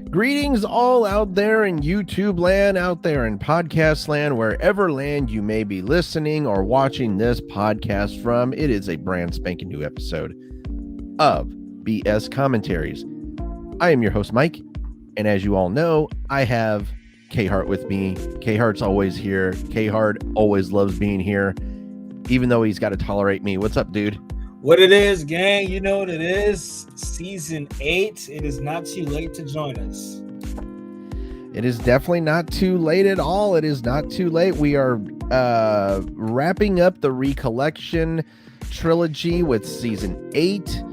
Greetings all out there in YouTube land, out there in podcast land, wherever land you may be listening or watching this podcast from. It is a brand spanking new episode of BS Commentaries. I am your host, Mike, and as you all know, I have K-Hart with me. K-Hart's always here. K-Hart always loves being here, even though he's got to tolerate me. What's up, dude? What it is, gang, you know what it is. Season 8. It is not too late to join us. It is definitely not too late at all. It is not too late. We are wrapping up the Recollection trilogy with season 8.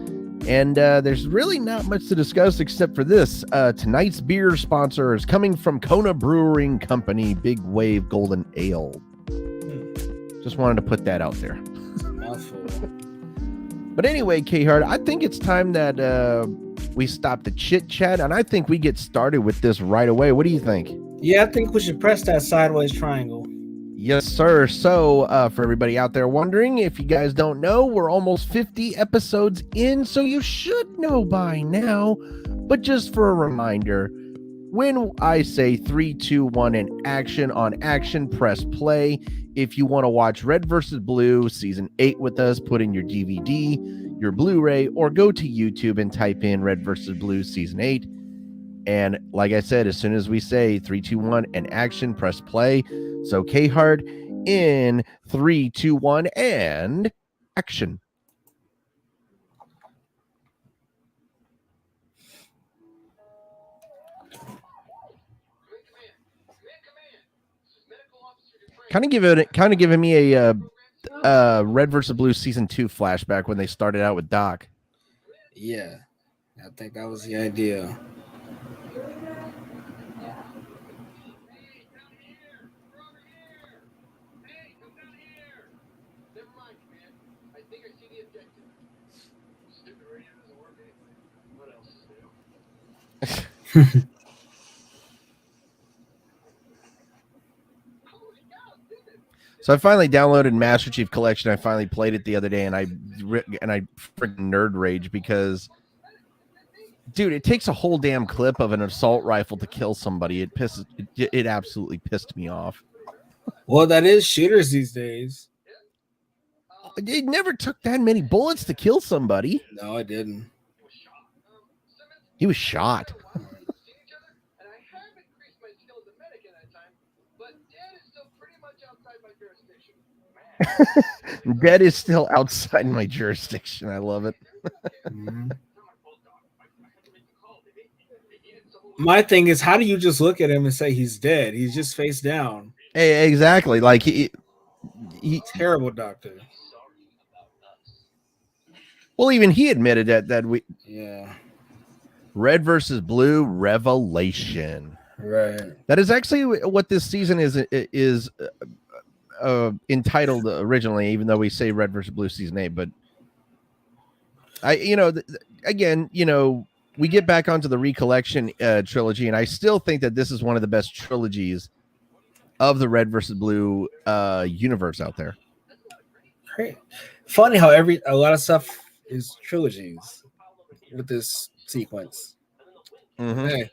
And there's really not much to discuss except for this. Tonight's beer sponsor is coming from Kona Brewing Company, Big Wave Golden Ale. Just wanted to put that out there. Mouthful. But anyway, K-Hart, I think it's time that we stop the chit-chat, and I think we get started with this right away. What do you think? Yeah, I think we should press that sideways triangle. Yes, sir. So for everybody out there wondering, if you guys don't know, we're almost 50 episodes in, so you should know by now. But just for a reminder, when I say 3, 2, 1, and action, on action, press play. If you want to watch Red vs. Blue Season 8 with us, put in your DVD, your Blu-ray, or go to YouTube and type in Red vs. Blue Season 8. And like I said, as soon as we say 3, 2, 1, and action, press play. So K-Hart in 3, 2, 1, and action. Kind of giving me a Red vs. Blue Season 2 flashback when they started out with Doc. Yeah, I think that was the idea. So I finally downloaded Master Chief Collection. I finally played it the other day, and I freaking nerd rage because, dude, it takes a whole damn clip of an assault rifle to kill somebody. It absolutely pissed me off. Well, that is shooters these days. It never took that many bullets to kill somebody. No, it didn't. He was shot. Dead is still outside my jurisdiction. I love it. Mm-hmm. My thing is, how do you just look at him and say he's dead? He's just face down. Hey, exactly. Like he terrible doctor. Well, even he admitted that we. Yeah. Red versus Blue Recollection. Right. That is actually what this season is entitled originally, even though we say Red versus Blue Season 8. But again, we get back onto the Recollection trilogy, and I still think that this is one of the best trilogies of the Red versus Blue universe out there. Great. Funny how a lot of stuff is trilogies with this sequence. Mm-hmm. Hey.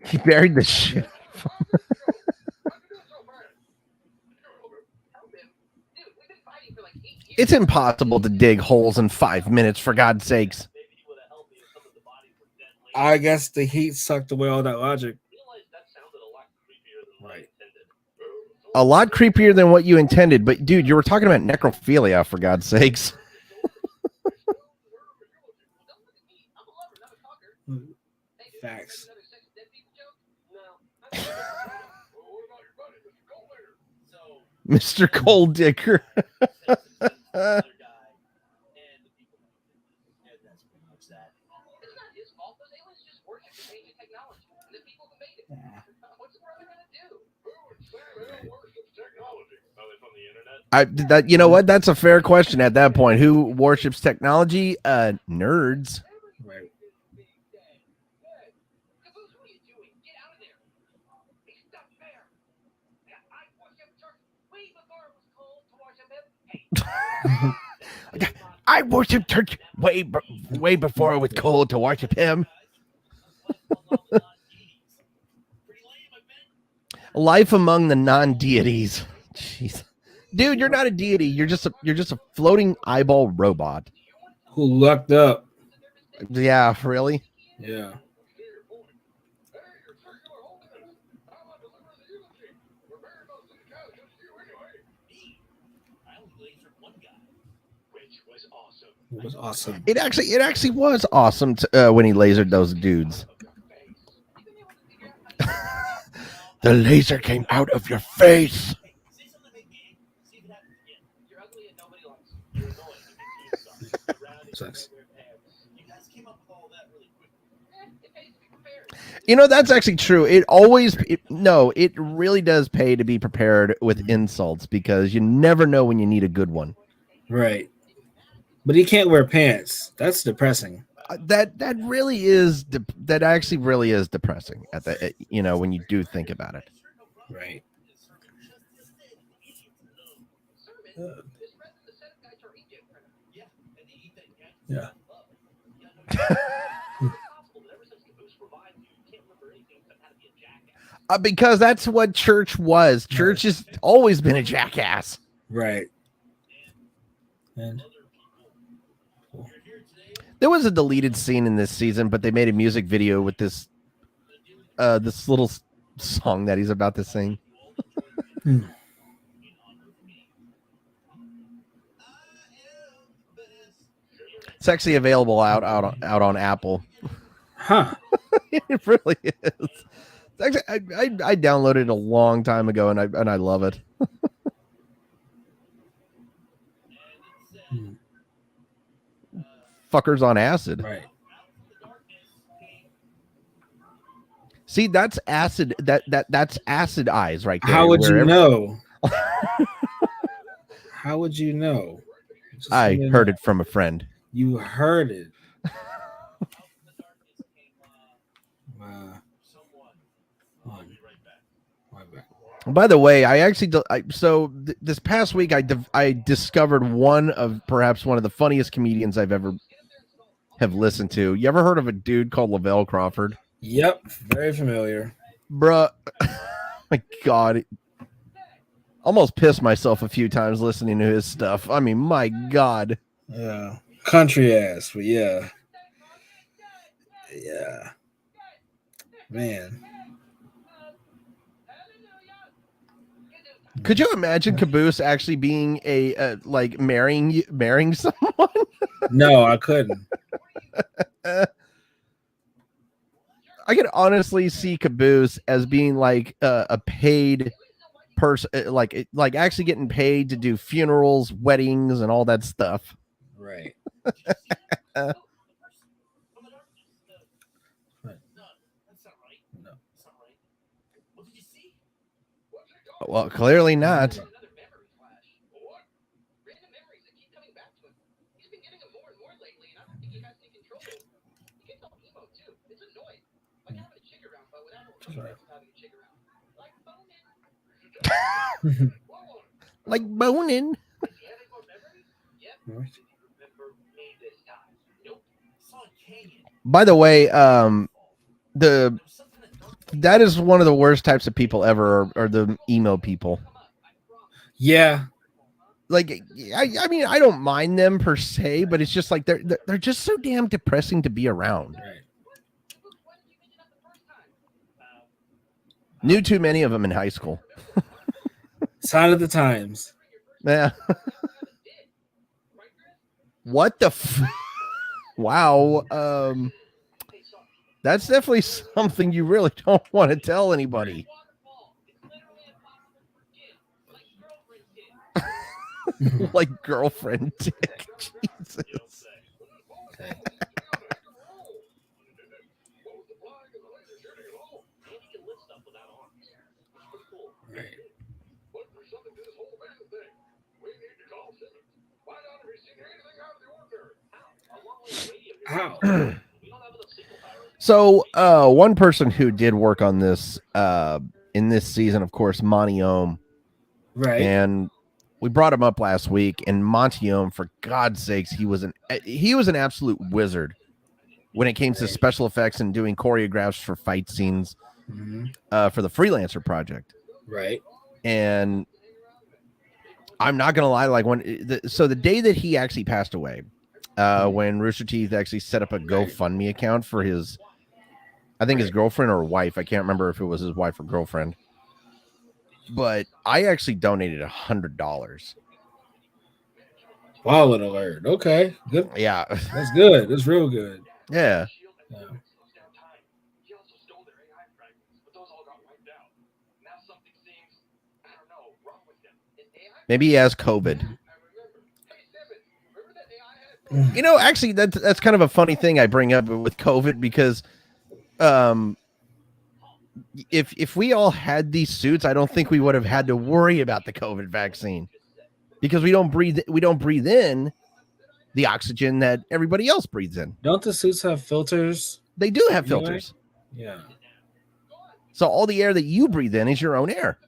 He buried the shit. It's impossible to dig holes in 5 minutes, for God's sakes. I guess the heat sucked away all that logic. Right. A lot creepier than what you intended, but dude, you were talking about necrophilia, for God's sakes. Facts. Mr. Cold Dicker. You know what? That's a fair question at that point. Who worships technology? Nerds. Right. I worship church way before it was cool to worship him. Life among the non-deities. Jeez. Dude, you're not a deity. You're just a floating eyeball robot. Who lucked up? Yeah, really? Yeah. It was awesome. It actually was awesome when he lasered those dudes. The laser came out of your face. Sucks. You know, that's actually true. It really does pay to be prepared with insults because you never know when you need a good one. Right. But he can't wear pants. That's depressing. That really is that actually really is depressing at the when you do think about it. Right. Yeah. Because that's what church was. Church has always been a jackass. Right. And there was a deleted scene in this season, but they made a music video with this little song that he's about to sing. It's actually available out on Apple. Huh. It really is. Actually, I downloaded it a long time ago, and I love it. Fuckers on acid. Right. See, that's acid. That's acid eyes right there. How would you know? How would you know? I heard it from a friend. You heard it. By the way, I actually this past week I discovered one of the funniest comedians I've ever have listened to. You ever heard of a dude called Lavelle Crawford? Yep, very familiar. Bruh, my God, almost pissed myself a few times listening to his stuff. I mean, my God. Yeah, country ass, but yeah, man. Could you imagine Caboose actually being like marrying someone? No, I couldn't. I could honestly see Caboose as being like a paid person, like actually getting paid to do funerals, weddings, and all that stuff. Right. Well, clearly not. Like boning. By the way, that is one of the worst types of people ever, are the emo people. Yeah. Like, I mean, I don't mind them per se, but it's just like they're just so damn depressing to be around. Right. Knew too many of them in high school. Sign of the times. Yeah. What the wow. That's definitely something you really don't want to tell anybody. Like girlfriend dick. Jesus. Okay. Right. Ow. So one person who did work on this in this season, of course, Monty Ohm. Right. And we brought him up last week, and Montione, for God's sakes, he was an absolute wizard when it came to special effects and doing choreographs for fight scenes for the Freelancer project. Right. And I'm not gonna lie, like the day that he actually passed away, when Rooster Teeth actually set up a GoFundMe account for his, I think his girlfriend or wife, I can't remember if it was his wife or girlfriend, but I actually donated $100. Wallet alert. Okay, good. Yeah, that's good. That's real good. Yeah. Maybe he has COVID. You know, actually, that's kind of a funny thing I bring up with COVID, because if we all had these suits, I don't think we would have had to worry about the COVID vaccine, because we don't breathe in the oxygen that everybody else breathes in. Don't the suits have filters? They do have filters. Yeah. So all the air that you breathe in is your own air.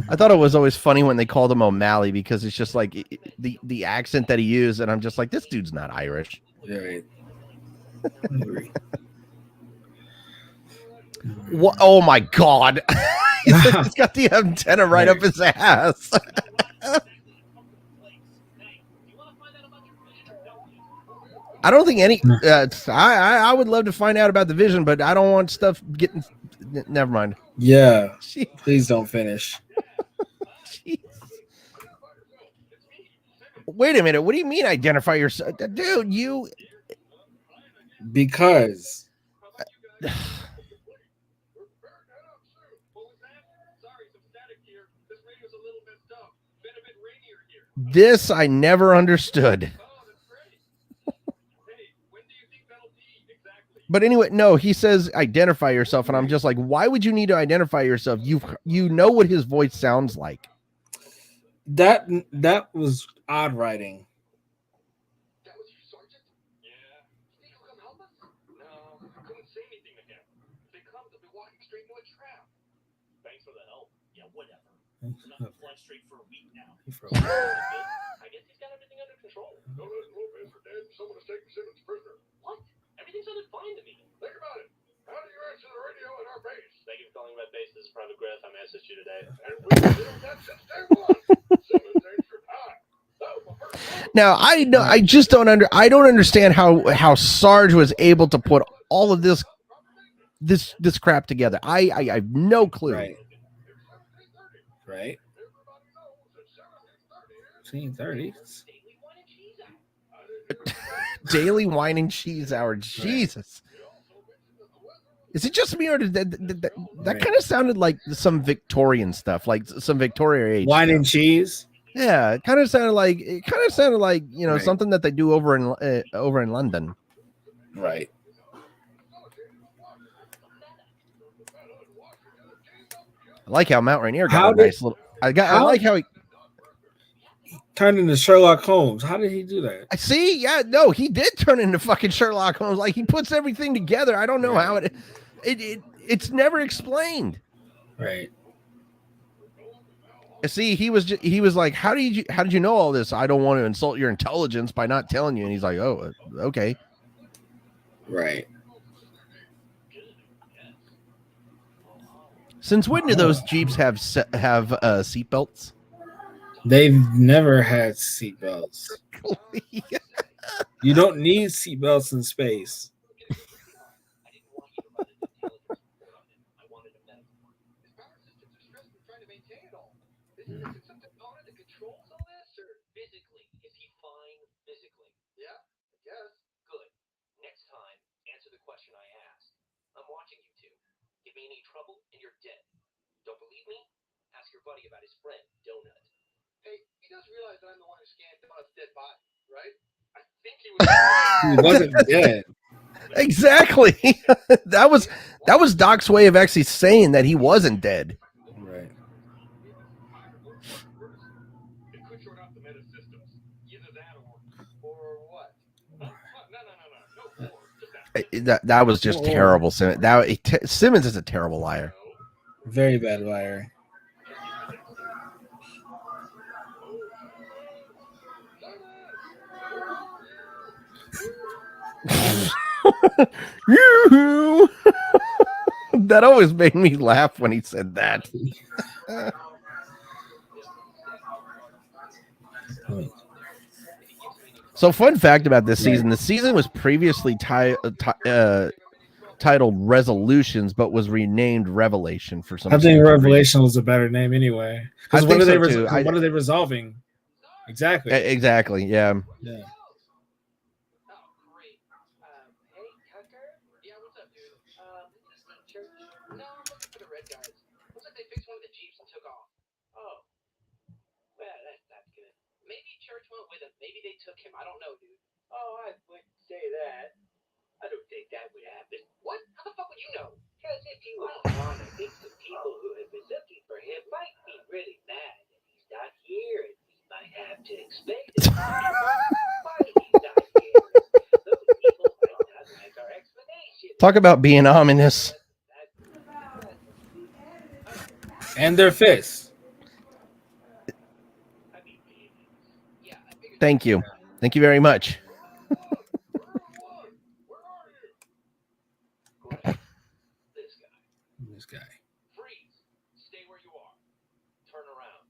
I thought it was always funny when they called him O'Malley, because it's just like the accent that he used, and I'm just like, this dude's not Irish. Right. What? Oh my God! He's got the antenna right up his ass. I don't think any. I would love to find out about the Vision, but I don't want stuff getting. Never mind. Yeah. Jeez. Please don't finish. Wait a minute. What do you mean identify yourself, dude? You. Because. This I never understood. But anyway, no, he says identify yourself, and I'm just like, why would you need to identify yourself? You know what his voice sounds like. That was odd writing. I guess he's got everything under control. No, Lopez are dead. Someone has taken Simmons prisoner. What? Everything sounded fine to me. Think about it. How do you answer the radio at our base? Thank you for calling Red Base. This is Private Griff. I messaged you today. And we've been doing that since day one. Simmons answered high. Now I just don't understand how Sarge was able to put all of this crap together. I have no clue. Right. 30s. Daily wine and cheese hour. Jesus. Is it just me, or did that kind of sounded like some Victorian stuff, like some Victoria age wine stuff. And cheese? Yeah, it kind of sounded like you know, something that they do over in London. Right. I like how Mount Rainier got a nice little. I like how he turned into Sherlock Holmes. How did he do that? I see. Yeah, no, he did turn into fucking Sherlock Holmes. Like, he puts everything together. I don't know how it's never explained. Right. See, he was like, how did you know all this? I don't want to insult your intelligence by not telling you. And he's like, oh, okay. Right. Since when do those Jeeps have seatbelts? They've never had seatbelts. You don't need seatbelts in space. Don't believe me? Ask your buddy about his friend, Donut. Hey, he does realize that I'm the one who scanned Donut's dead body, right? I think he wasn't dead. Exactly. that was Doc's way of actually saying that he wasn't dead. Right. It could short out the meta systems. Either that or what? No. Just that. That was just terrible. Simmons is a terrible liar. Very bad liar. That always made me laugh when he said that. So, fun fact about this season: the season was previously titled Resolutions, but was renamed Revelation for some. I think Revelation was a better name anyway. Because what are they? What are they resolving? Exactly. Exactly. Yeah. Yeah. Maybe they took him. I don't know, dude. Oh, I wouldn't say that. I don't think that would happen. What? How the fuck would you know? Because if he was gone, I think the people who have been looking for him might be really mad that he's not here, and we might have to explain it. Why he's not here. Those people might not like our explanation. Talk about being ominous. And their fists. Thank you. Thank you very much. This guy. Freeze. Stay where you are. Turn around.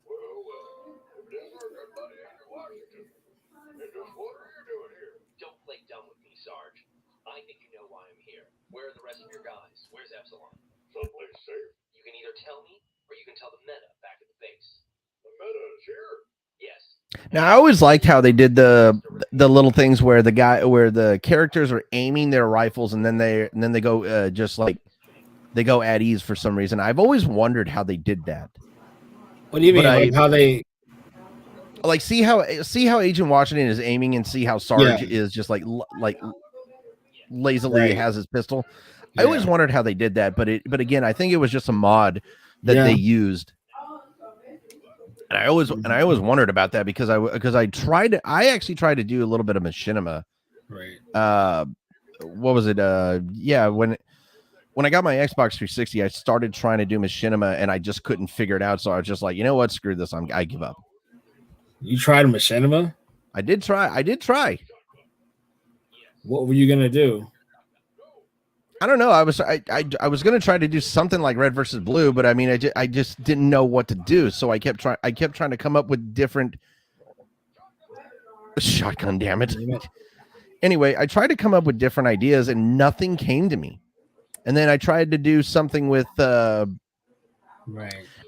Well, evidently our good buddy Andrew Washington. And just what are you doing here? Don't play dumb with me, Sarge. I think you know why I'm here. Where are the rest of your guys? Where's Epsilon? Someplace safe. You can either tell me, or you can tell the Meta back at the base. The Meta is here? Yes. Now, I always liked how they did the little things where the characters are aiming their rifles and then they go just like they go at ease for some reason. I've always wondered how they did that. What do you mean? How they like see how Agent Washington is aiming and see how Sarge is just like lazily has his pistol. I always wondered how they did that, but again, I think it was just a mod that they used. And I always wondered about that because I actually tried to do a little bit of machinima. Right. What was it? When I got my Xbox 360, I started trying to do machinima and I just couldn't figure it out. So I was just like, you know what? Screw this. I give up. You tried machinima? I did try. What were you gonna do? I don't know. I was going to try to do something like Red versus Blue, but I mean, I just didn't know what to do. So I kept trying to come up with different shotgun. Damn it. Anyway, I tried to come up with different ideas and nothing came to me. And then I tried to do something with right.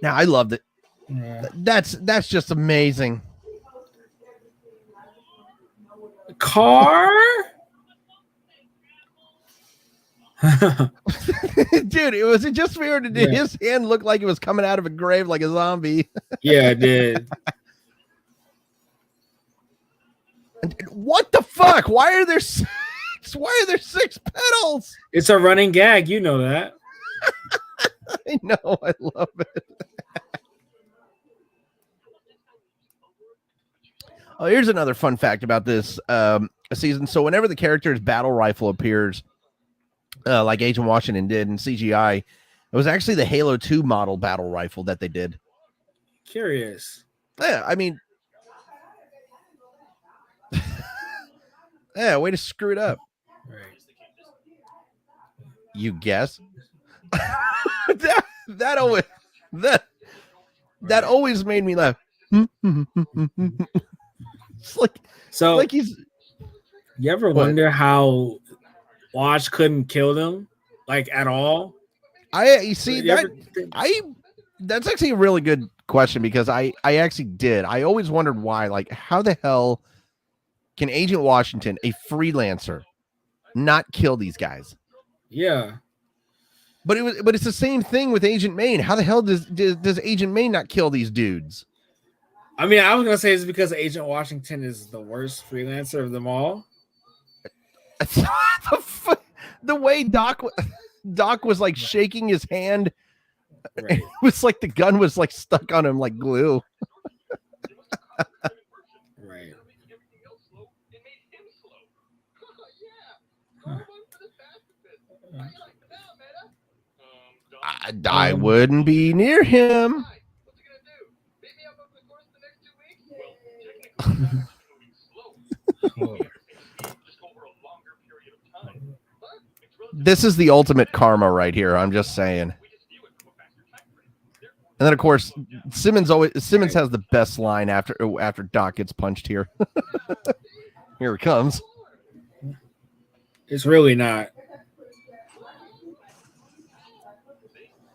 Now I loved it. Yeah. That's just amazing. Car? Dude, was it just weird? Did his hand look like it was coming out of a grave like a zombie? Yeah, it did. What the fuck? Why are there 6 pedals? It's a running gag, you know that. I know, I love it. Oh, here's another fun fact about this season. So whenever the character's battle rifle appears, like Agent Washington did in CGI, it was actually the Halo 2 model battle rifle that they did. Curious. Yeah, I mean, yeah, way to screw it up. Right. You guess? that always made me laugh. It's like he's. You ever wonder how Watch couldn't kill them, like at all? That's actually a really good question because I actually did. I always wondered why. Like, how the hell can Agent Washington, a freelancer, not kill these guys? Yeah. But it's the same thing with Agent Maine. How the hell does Agent Maine not kill these dudes? I mean, I was gonna say it's because Agent Washington is the worst freelancer of them all. The way Doc was like shaking his hand, right. It was like the gun was like stuck on him like glue. Right. I wouldn't be near him. What's he gonna do? Beat me up over the course of the next 2 weeks? Well, technically, just over a longer period of time. This is the ultimate karma right here. I'm just saying. And then, of course, Simmons has the best line after Doc gets punched here. Here it comes. It's really not.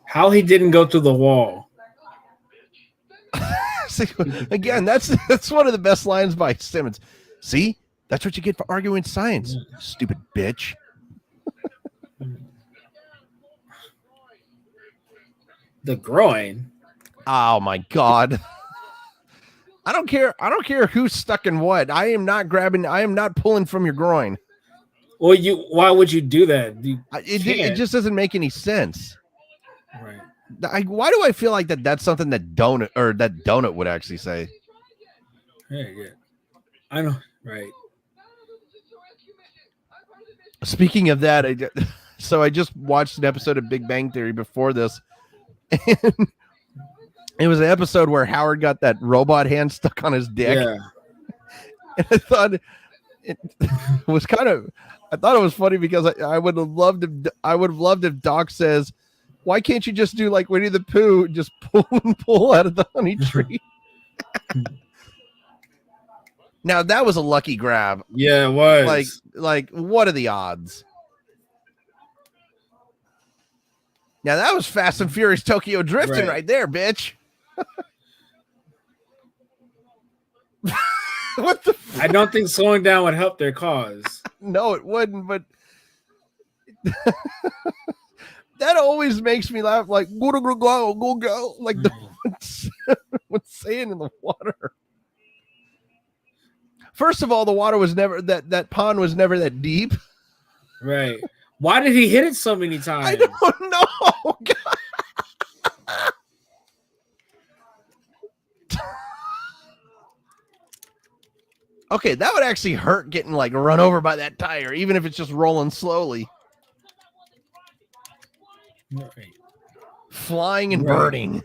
How he didn't go through the wall. See, again, that's one of the best lines by Simmons. See, that's what you get for arguing science, stupid bitch. The groin. Oh my God. I don't care who's stuck in what. I am not pulling from your groin. Well, why would you do that? It just doesn't make any sense. Right. Why do I feel like that's something that Donut would actually say? Yeah. I know. Right. Speaking of that, I just watched an episode of Big Bang Theory before this. And it was an episode where Howard got that robot hand stuck on his dick. Yeah. And I thought it was I thought it was funny because I would have loved if Doc says, why can't you just do like Winnie the Pooh, just pull out of the honey tree? Now that was a lucky grab. Yeah, it was. Like what are the odds? Now that was Fast and Furious Tokyo drifting right there, bitch. What the I don't think slowing down would help their cause. No, it wouldn't, but that always makes me laugh. Like go, like the what's saying in the water. First of all, the water was never that pond was never that deep. Right. Why did he hit it so many times? I don't know. Okay, that would actually hurt getting like run over by that tire, even if it's just rolling slowly. Right. Flying and burning.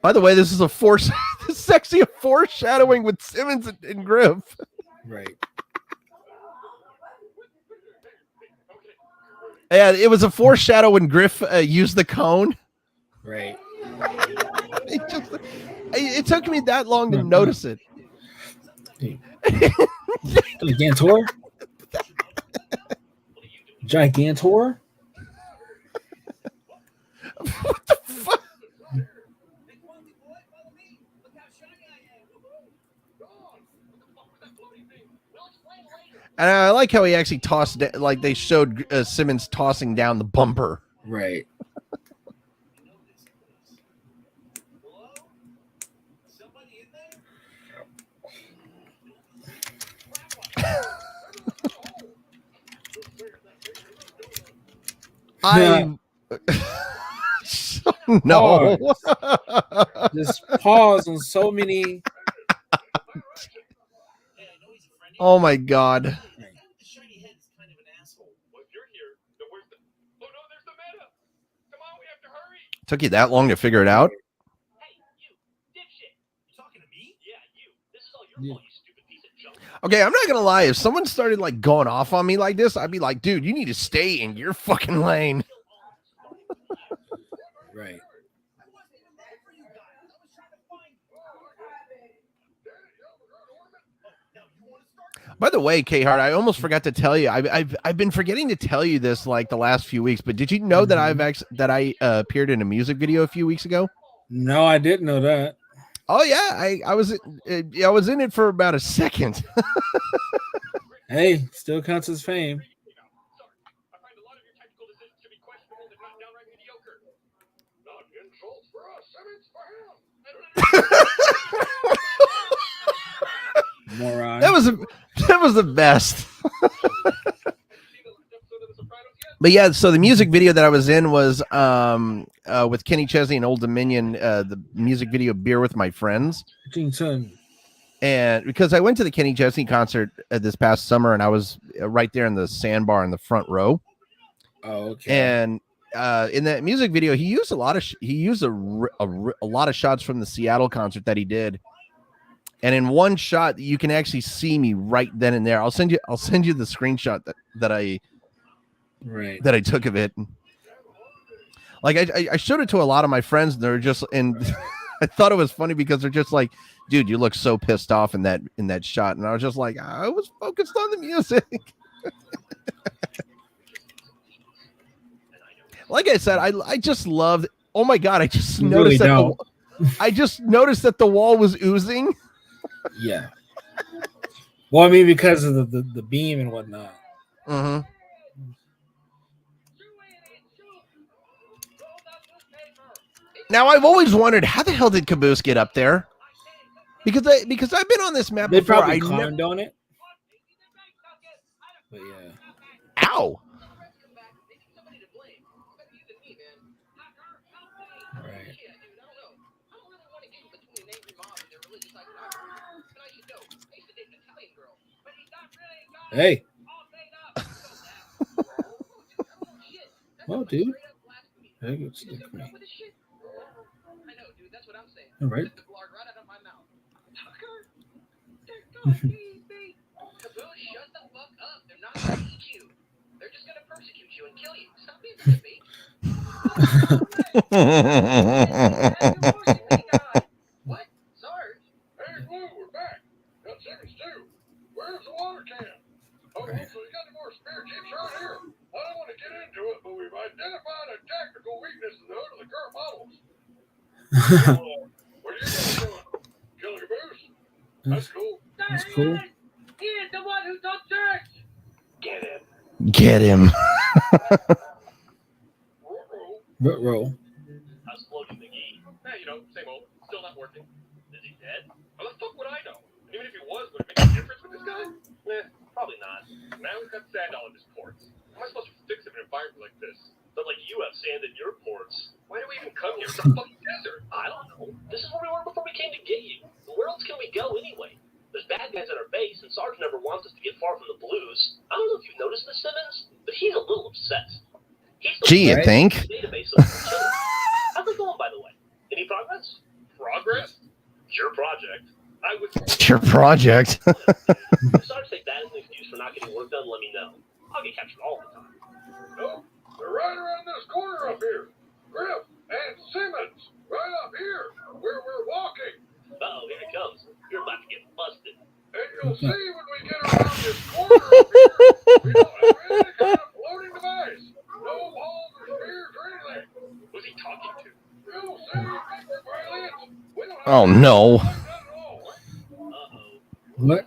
By the way, this is sexy foreshadowing with Simmons and Griff. Right. Yeah, it was a foreshadow when Griff used the cone. Right. It took me that long to notice it. Gigantor? Gigantor? What the fuck? And I like how he actually tossed it, like they showed Simmons tossing down the bumper. Right. No. Just pause on so many. Oh my God. Took you that long to figure it out? Okay, I'm not gonna lie. If someone started like going off on me like this, I'd be like, dude, you need to stay in your fucking lane. Right. By the way, K-Hart, I almost forgot to tell you. I've been forgetting to tell you this like the last few weeks. But did you know that I appeared in a music video a few weeks ago? No, I didn't know that. Oh yeah, I was in it for about a second. Hey, still counts as fame. Moron. That was the best. But yeah, so the music video that I was in was with Kenny Chesney and Old Dominion, the music video Beer with My Friends. And because I went to the Kenny Chesney concert this past summer, and I was right there in the sandbar in the front row. Oh, okay. And in that music video, he used a lot of a lot of shots from the Seattle concert that he did. And in one shot, you can actually see me right then and there. I'll send you the screenshot that I took of it. Like I showed it to a lot of my friends, and they're just, and I thought it was funny because they're just like, dude, you look so pissed off in that shot. And I was just like, I was focused on the music. Like I said, I just loved. Oh my god! I just noticed I just noticed that the wall was oozing. Yeah. Well, I mean, because of the beam and whatnot. Mm-hmm. Now I've always wondered, how the hell did Caboose get up there? Because I've been on this map They before. probably climbed on it. But yeah. Ow. Right. Hey. Well, dude. Hey, it's me. All right. They're just gonna persecute you and kill you. Stop being a baby. What? Sarge? Hey, Blue, we're back. Got seconds too. Where's the water can? Oh, so you got any more spare chips right here? I don't want to get into it, but we've identified a tactical weakness in the hood of the current models. What are you guys doing? Killing Caboose? That's cool. That's cool. He is the one who took church. Get him. Get him. Roll. How's Floaty McGee? Hey, same old. Still not working. Is he dead? How the fuck would I know? And even if he was, would it make a difference with this guy? Probably not. Now he's got sand all in his ports. How am I supposed to fix him in an environment like this? But like you have sand in your ports. Why do we even come here? It's a fucking desert. I don't know. This is where we were before we came to get you. Where else can we go anyway? There's bad guys at our base, and Sarge never wants us to get far from the Blues. I don't know if you've noticed this, Simmons, but he's a little obsessed. Gee, you think? Database of how's it going, by the way? Any progress? Progress? Your project. It's your project. If Sarge take that as an excuse for not getting work done, let me know. I'll get captured all the time. No, they're right around this corner up here. Griff and Simmons, right up here, where we're walking. Uh-oh, here it comes. You're about to get busted. And you'll see when we get around this corner up here, we don't have any kind of floating device. No balls or spears or anything. Who's he talking to? You'll see, Mr. Brilliant. We don't have Oh, no. Uh-oh. What?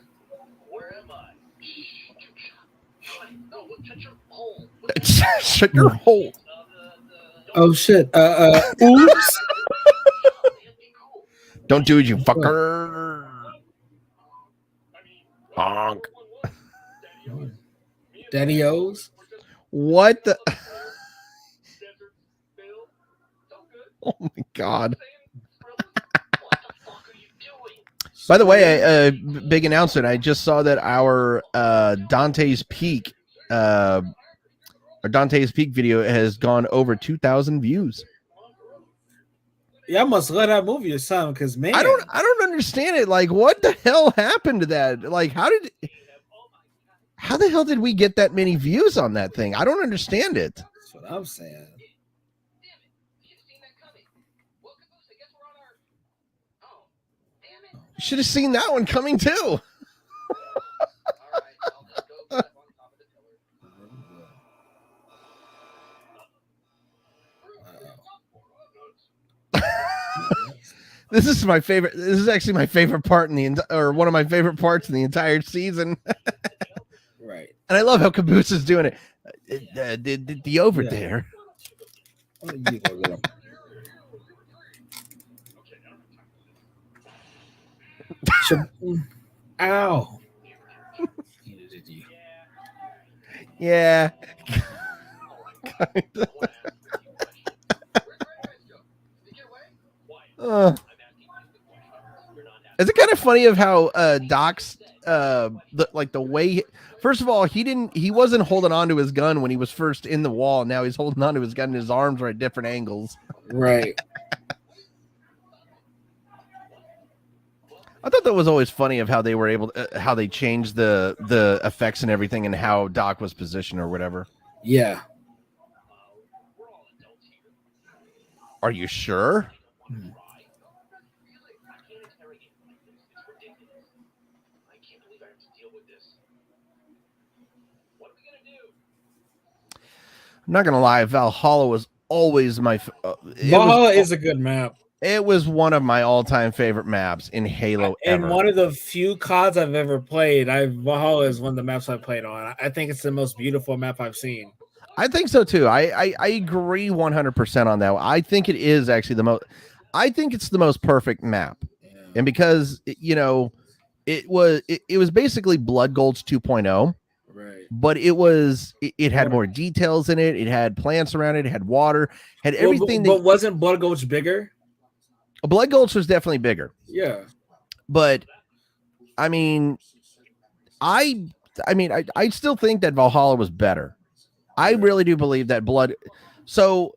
Where am I? No, shut your hole. Shut your hole. Oh shit. Oops. Don't do it, you fucker. Honk. Daddy O's. What the? Oh my god. By the way, a big announcement. I just saw that our Dante's Peak video has gone over 2,000 views. Yeah, I must love that movie or something, because man, I don't understand it. Like, what the hell happened to that? Like, how the hell did we get that many views on that thing? I don't understand it. That's what I'm saying. You should have seen that one coming too. This is my favorite. This is actually my favorite part or one of my favorite parts in the entire season. Right. And I love how Caboose is doing it. The over there. Ow. Yeah. Is it kind of funny of how Doc's the way. First of all, he wasn't holding on to his gun when he was first in the wall. Now he's holding on to his gun, and his arms are at different angles. Right. I thought that was always funny of how they were able to, how they changed the effects and everything, and how Doc was positioned or whatever. Yeah. Are you sure? I'm not gonna lie, Valhalla was always my. Valhalla is a good map. It was one of my all-time favorite maps in Halo And ever. one of the few CODs I've ever played. Valhalla is one of the maps I played on. I think it's the most beautiful map I've seen. I think so too. I agree 100% on that. I think it is actually the most. I think it's the most perfect map, and because it was basically Blood Gold's 2.0. Right. But it had more details in it. It had plants around it. It had water. Had everything. But wasn't Blood Gulch bigger? Blood Gulch was definitely bigger. Yeah. But I mean, I still think that Valhalla was better. I really do believe that So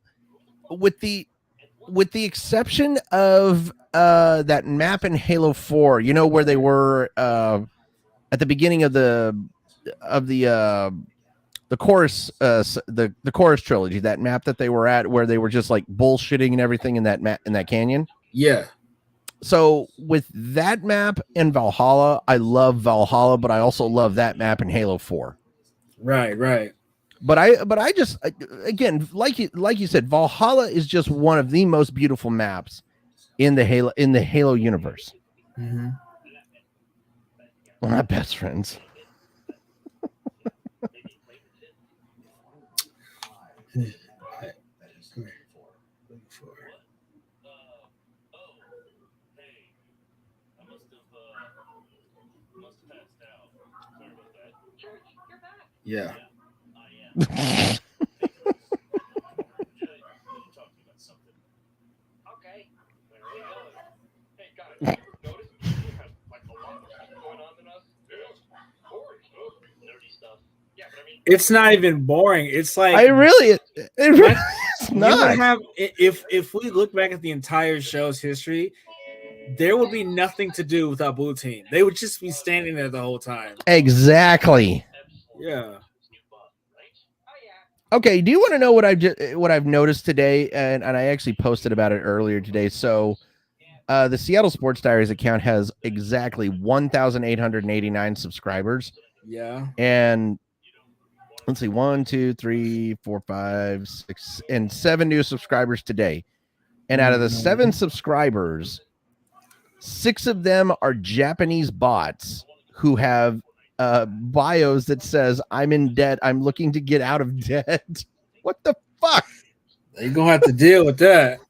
with the exception of that map in Halo 4, where they were at the beginning of the chorus the chorus trilogy, that map that they were at, where they were just like bullshitting and everything in that canyon. Yeah. So with that map in Valhalla, I love Valhalla, but I also love that map in Halo 4. Right. But I just, again, like you said, Valhalla is just one of the most beautiful maps in the Halo universe. Mm-hmm. We're not best friends. Yeah. It's not even boring. It's like it's not. If we look back at the entire show's history, there would be nothing to do without Blue Team. They would just be standing there the whole time. Exactly. Yeah. Okay, do you want to know what I've noticed today? And I actually posted about it earlier today. So the Seattle Sports Diaries account has exactly 1,889 subscribers. Yeah. And let's see, 1, 2, 3, 4, 5, 6, and 7 new subscribers today. And out of the 7 subscribers, 6 of them are Japanese bots who have bios that says, "I'm in debt. I'm looking to get out of debt." What the fuck? You're gonna have to deal with that.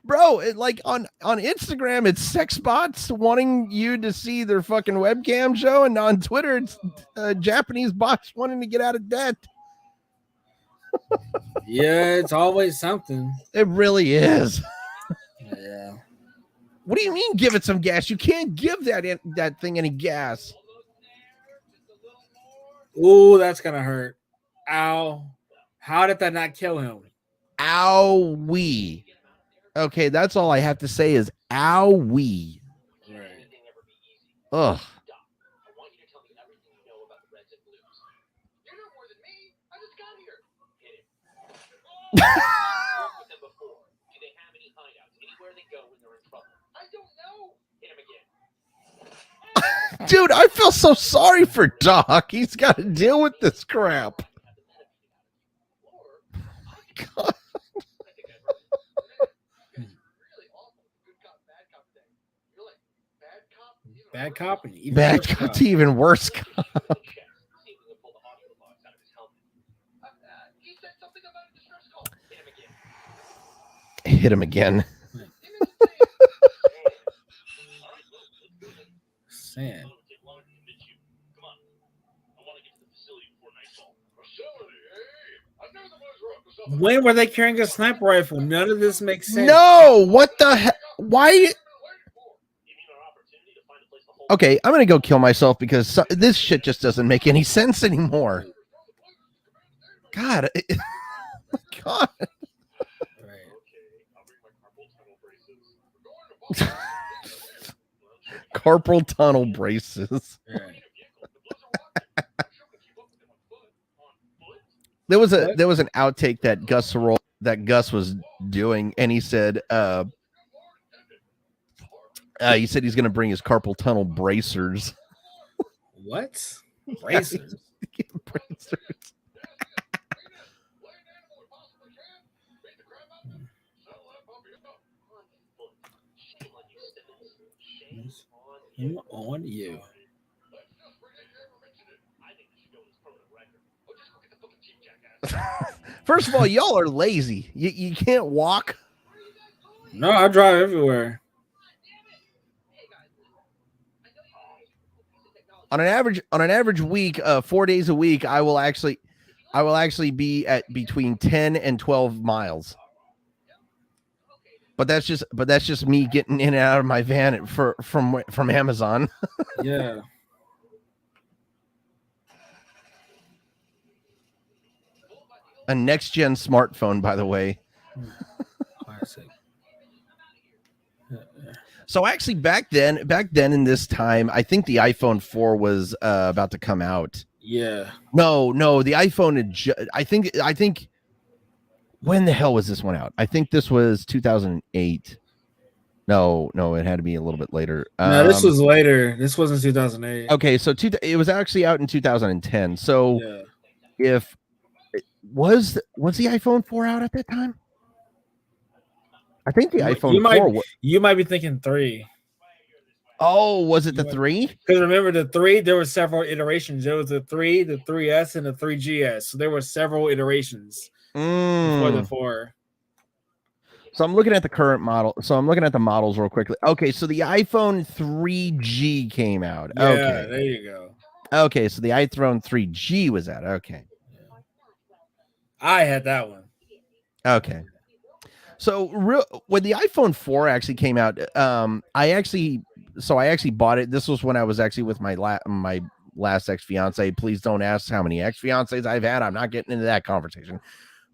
Bro, like on Instagram, it's sex bots wanting you to see their fucking webcam show, and on Twitter, it's Japanese bots wanting to get out of debt. Yeah, it's always something. It really is. Yeah. What do you mean give it some gas? You can't give that thing any gas. Ooh, that's gonna hurt. Ow. How did that not kill him? Ow-wee. Okay, that's all I have to say is ow-wee. Right. Ugh. Dude, I feel so sorry for Doc. He's got to deal with this crap. God. Bad cop and even Bad worse cop to even worse cop. Hit him again. Sad. When were they carrying a sniper rifle? None of this makes sense. No, what the heck? Why? Okay, I'm gonna go kill myself because this shit just doesn't make any sense anymore. God, God. Carpal tunnel braces. Right. There was an outtake that Gus was doing, and he said he said he's gonna bring his carpal tunnel bracers. What? Bracers? Yeah, bracers. Shame on you. First of all, y'all are lazy. You can't walk. No, I drive everywhere. On an average week, 4 days a week, I will actually be at between 10 and 12 miles. But that's just me getting in and out of my van from Amazon. Yeah. A next gen smartphone, by the way. Classic. So actually, back then in this time, I think the iPhone 4 was about to come out. Yeah. No, the iPhone had I think when the hell was this one out? I think this was 2008. No, it had to be a little bit later. No, this was later. This wasn't 2008. Okay, so it was actually out in 2010. So yeah. if was the iPhone 4 out at that time? I think the iPhone 4. You might be thinking 3. Oh, was it the 3? Because remember the 3, there were several iterations. There was the 3, the 3S, and the 3GS. So there were several iterations before the 4. So I'm looking at the current model. So I'm looking at the models real quickly. Okay, so the iPhone 3G came out. Yeah, okay, there you go. Okay, so the iPhone 3G was out. Okay. I had that one. Okay. So when the iPhone 4 actually came out, I actually bought it. This was when I was actually with my last ex-fiance. Please don't ask how many ex-fiancés I've had. I'm not getting into that conversation.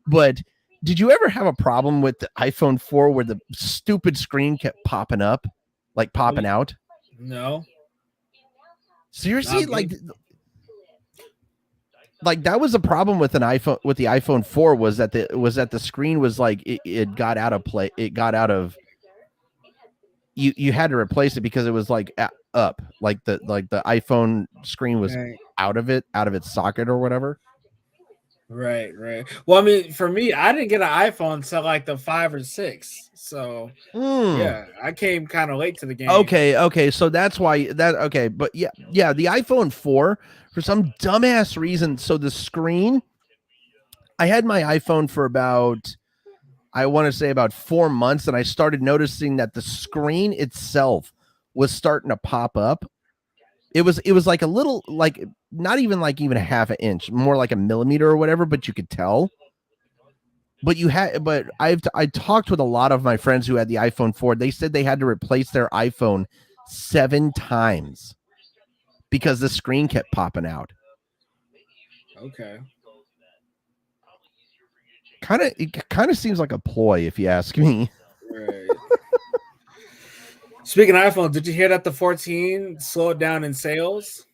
But did you ever have a problem with the iPhone 4 where the stupid screen kept popping up, like popping out? No. Seriously, like that was a problem with the iPhone 4 was that the screen was like it got out of play. It got out of you had to replace it because it was like up, like the iPhone screen was out of its socket or whatever. Right. Well, I mean, for me, I didn't get an iPhone until like the 5 or 6. So yeah, I came kind of late to the game. Okay, so that's why that. Okay, but yeah, the iPhone 4 for some dumbass reason. So the screen, I had my iPhone for about, I want to say about 4 months, and I started noticing that the screen itself was starting to pop up. It was like a little, like not even like even a half an inch, more like a millimeter or whatever, but you could tell. But I talked with a lot of my friends who had the iPhone 4. They said they had to replace their iPhone 7 times because the screen kept popping out. Okay. It kind of seems like a ploy, if you ask me. Right. Speaking of iPhone, did you hear that the 14 slowed down in sales?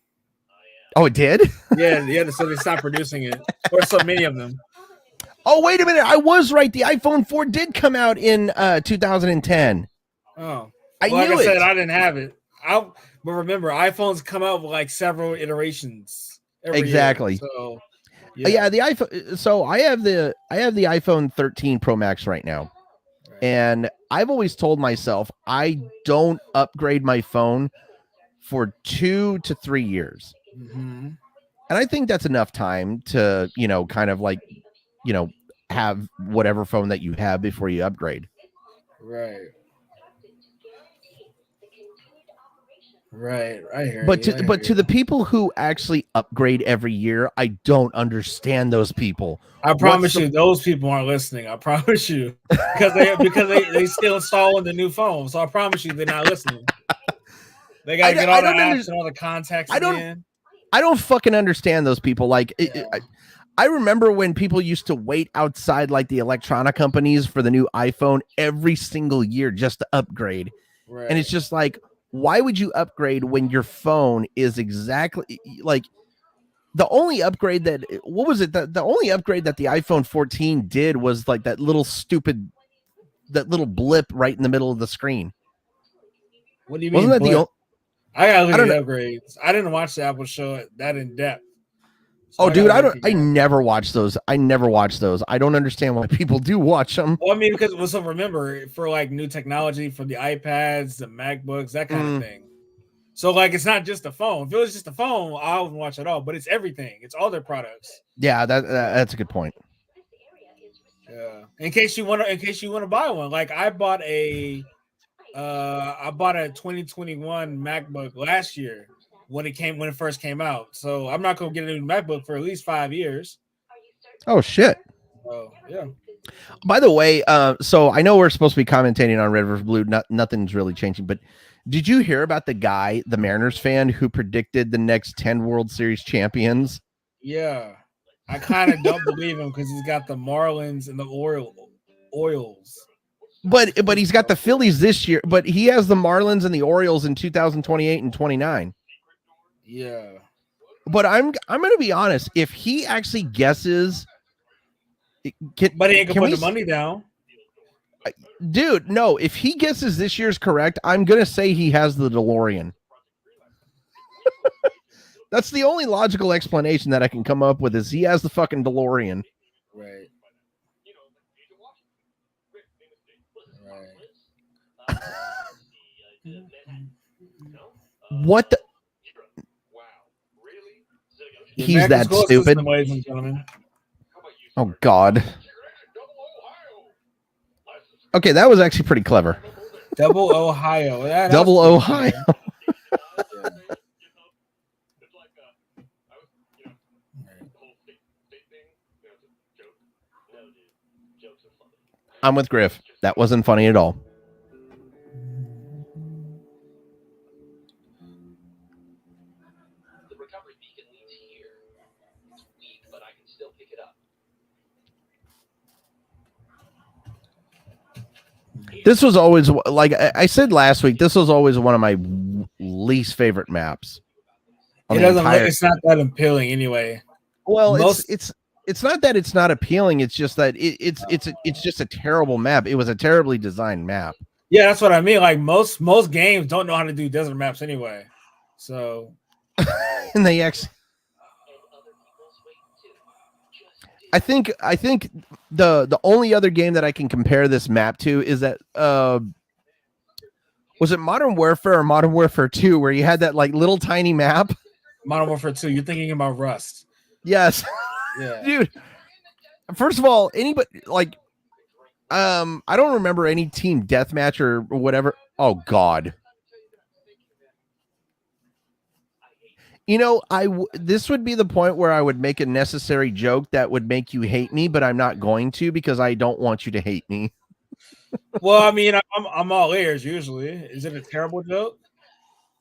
Oh, it did? Yeah. So they stopped producing it, or so many of them. Oh, wait a minute! I was right. The iPhone 4 did come out in 2010. Oh, I knew it. said, I didn't have it. But remember, iPhones come out with like several iterations. Exactly. Year, so yeah, the iPhone. So I have the iPhone 13 Pro Max right now, and I've always told myself I don't upgrade my phone for 2 to 3 years, and I think that's enough time to kind of like have whatever phone that you have before you upgrade. Right. I hear but you. To the people who actually upgrade every year, I don't understand those people. I promise you, those people aren't listening. I promise you, because they still installing the new phone. So I promise you, they're not listening. They gotta get all the apps and all the contacts. I don't fucking understand those people. Like, I remember when people used to wait outside like the electronic companies for the new iPhone every single year just to upgrade. Right. And it's just like, why would you upgrade when your phone is exactly like the only upgrade that what was it? The only upgrade that the iPhone 14 did was like that little blip right in the middle of the screen. What do you mean? Wasn't that I gotta look at the upgrades. I didn't watch the Apple show that in depth. So I never watch those. I don't understand why people do watch them. Well, I mean, because remember, for like new technology for the iPads, the MacBooks, that kind of thing. So like, it's not just a phone. If it was just a phone, I wouldn't watch it all. But it's everything. It's all their products. Yeah, that's a good point. Yeah. In case you want to buy one, like I bought a 2021 MacBook last year. When it first came out. So I'm not gonna get a new MacBook for at least 5 years. Oh shit. Oh yeah. By the way, so I know we're supposed to be commentating on Red versus Blue. Nothing's really changing, but did you hear about the guy, the Mariners fan, who predicted the next 10 World Series champions? Yeah. I kind of don't believe him because he's got the Marlins and the Orioles. But he's got the Phillies this year, but he has the Marlins and the Orioles in 2028 and 29. Yeah, but I'm gonna be honest. If he actually guesses, but he ain't gonna put the money down, dude. No, if he guesses this year's correct, I'm gonna say he has the DeLorean. That's the only logical explanation that I can come up with is he has the fucking DeLorean. Right. What the? He's that stupid. Oh God. Okay, that was actually pretty clever. Double Ohio. Double Ohio. I'm with Griff. That wasn't funny at all. This was always, like I said last week, this was always one of my least favorite maps. It's not that appealing anyway. Well, it's not that it's not appealing. It's just that it's just a terrible map. It was a terribly designed map. Yeah, that's what I mean. Like most games don't know how to do desert maps anyway. So, and they actually. I think the only other game that I can compare this map to is that was it Modern Warfare or Modern Warfare 2 where you had that like little tiny map? Modern Warfare 2, you're thinking about Rust. Yes. Yeah. Dude. First of all, anybody like I don't remember any team deathmatch or whatever. Oh God. You know, this would be the point where I would make a necessary joke that would make you hate me, but I'm not going to because I don't want you to hate me. Well, I mean, I'm all ears usually. Is it a terrible joke?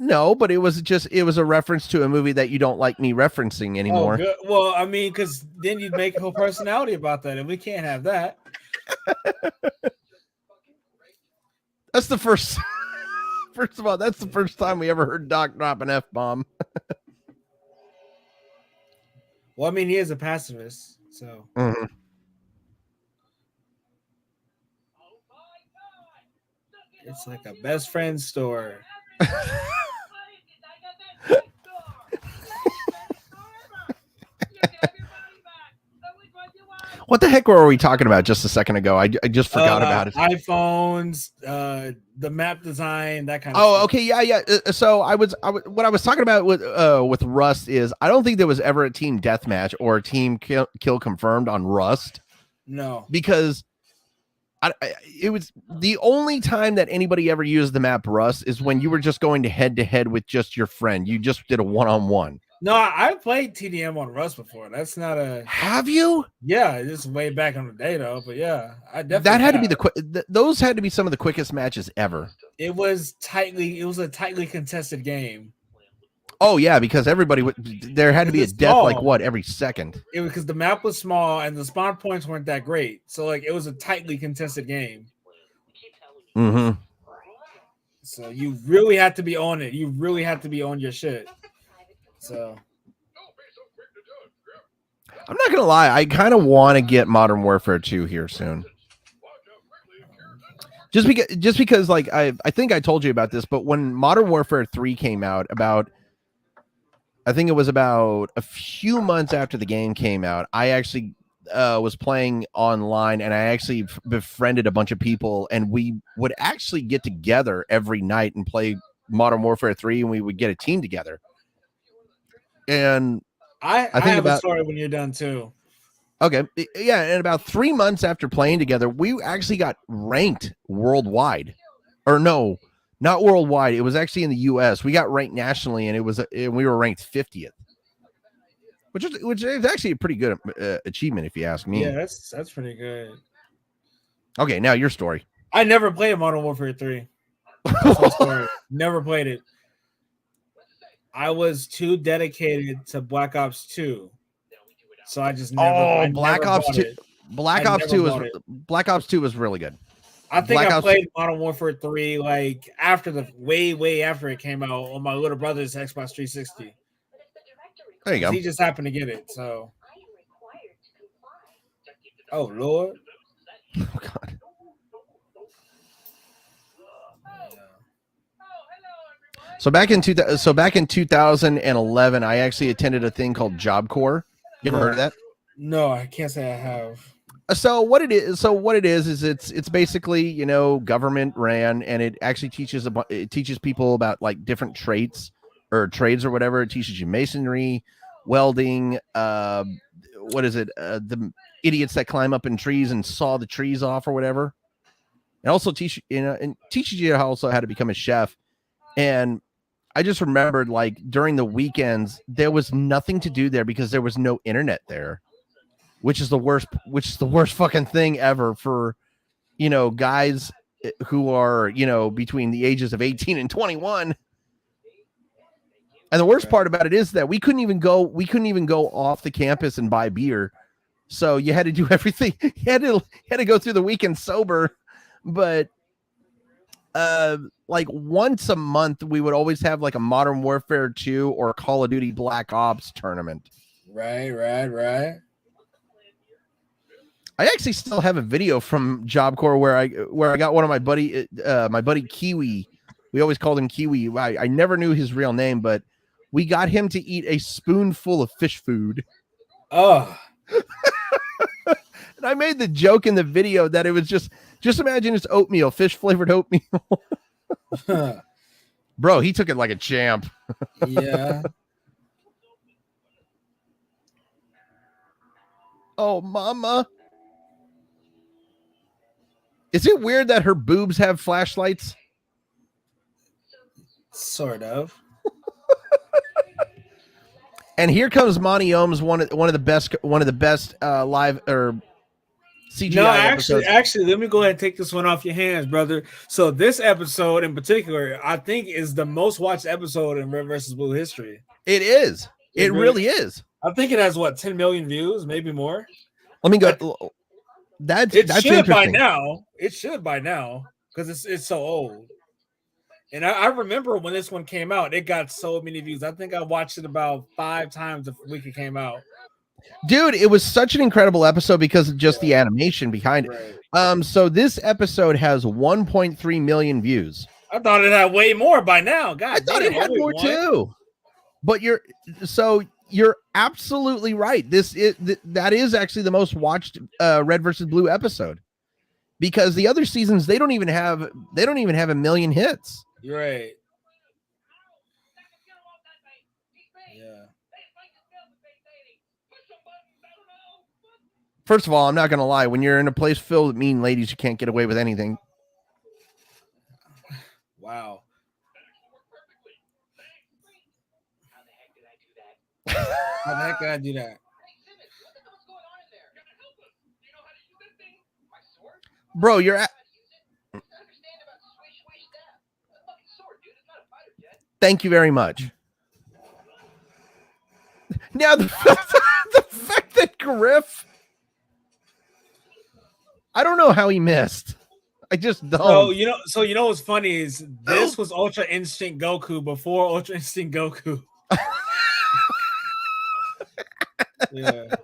No, but it was a reference to a movie that you don't like me referencing anymore. Oh, good. Well, I mean, because then you'd make a whole personality about that, and we can't have that. That's the first. First of all, that's the first time we ever heard Doc drop an F-bomb. Well, I mean, he is a pacifist, so. Mm-hmm. It's like a best friend store. What the heck were we talking about just a second ago? I just forgot about it. iPhones, the map design, that kind of stuff. Oh, okay, yeah. So what I was talking about with Rust is I don't think there was ever a team deathmatch or a team kill confirmed on Rust. No, because it was the only time that anybody ever used the map Rust is when you were just going to head with just your friend. You just did a one-on-one. No, I played TDM on Rust before. That's not a. Have you? Yeah, it's way back in the day though. But yeah, I definitely. That had to be those had to be some of the quickest matches ever. It was a tightly contested game. Oh yeah, because everybody there had to be a death small. like what every second. It was because the map was small and the spawn points weren't that great. So like it was a tightly contested game. Mm-hmm. So you really had to be on it. You really had to be on your shit. So I'm not gonna lie, I kind of want to get Modern Warfare 2 here soon. Just because like I think I told you about this, but when Modern Warfare 3 came out, I think it was about a few months after the game came out, I actually was playing online, and I actually befriended a bunch of people, and we would actually get together every night and play Modern Warfare 3, and we would get a team together. And I think have a story when you're done too. Okay, yeah, and about 3 months after playing together, we actually got ranked worldwide. Or no, not worldwide. It was actually in the U.S. We got ranked nationally, and we were ranked 50th, which is actually a pretty good achievement, if you ask me. Yeah, that's pretty good. Okay, now your story. I never played Modern Warfare 3. That's my story. Never played it. I was too dedicated to Black Ops 2. So I just never. Black Ops 2. Black Ops 2 was really good. I think I played Modern Warfare 3 like after way after it came out on my little brother's Xbox 360. There you go. He just happened to get it. So. Oh Lord. Oh God. So back in 2011, I actually attended a thing called Job Corps. You ever heard of that? No, I can't say I have. So what it is it's basically, government ran, and it actually teaches people about like different trades or whatever. It teaches you masonry, welding, the idiots that climb up in trees and saw the trees off or whatever. It also teaches you also how to become a chef. And I just remembered, like, during the weekends, there was nothing to do there because there was no internet there, which is the worst fucking thing ever for, guys who are, between the ages of 18 and 21. And the worst part about it is that we couldn't even go off the campus and buy beer. So you had to do everything. You had to go through the weekend sober, but like once a month we would always have like a Modern Warfare 2 or Call of Duty Black Ops tournament. Right. I actually still have a video from Job Corps where I got one of my buddy Kiwi. We always called him Kiwi. I never knew his real name, but we got him to eat a spoonful of fish food. Oh. And I made the joke in the video that it was just imagine it's oatmeal, fish flavored oatmeal. Bro, he took it like a champ. Yeah. Oh, mama. Is it weird that her boobs have flashlights? Sort of. And here comes Monty Ohms, one of the best live or CGI. No, episodes. actually, let me go ahead and take this one off your hands, brother. So this episode in particular, I think, is the most watched episode in Red vs. Blue history. It is. It really is. I think it has 10 million views, maybe more. Let me go. That's should by now. It should by now because it's so old. And I remember when this one came out, it got so many views. I think I watched it about 5 times the week it came out. Dude, it was such an incredible episode because of just the animation behind it. So this episode has 1.3 million views. I thought it had way more by now. God, I thought it had more too. But you're absolutely right. That is actually the most watched Red versus Blue episode, because the other seasons they don't even have a million hits. You're right. Yeah. First of all, I'm not gonna lie. When you're in a place filled with mean ladies, you can't get away with anything. Wow. How the heck did I do that? Bro, you're at. Thank you very much. Now the fact that Griff, I don't know how he missed. I just don't. So you know what's funny is this was Ultra Instinct Goku before Ultra Instinct Goku. Yeah.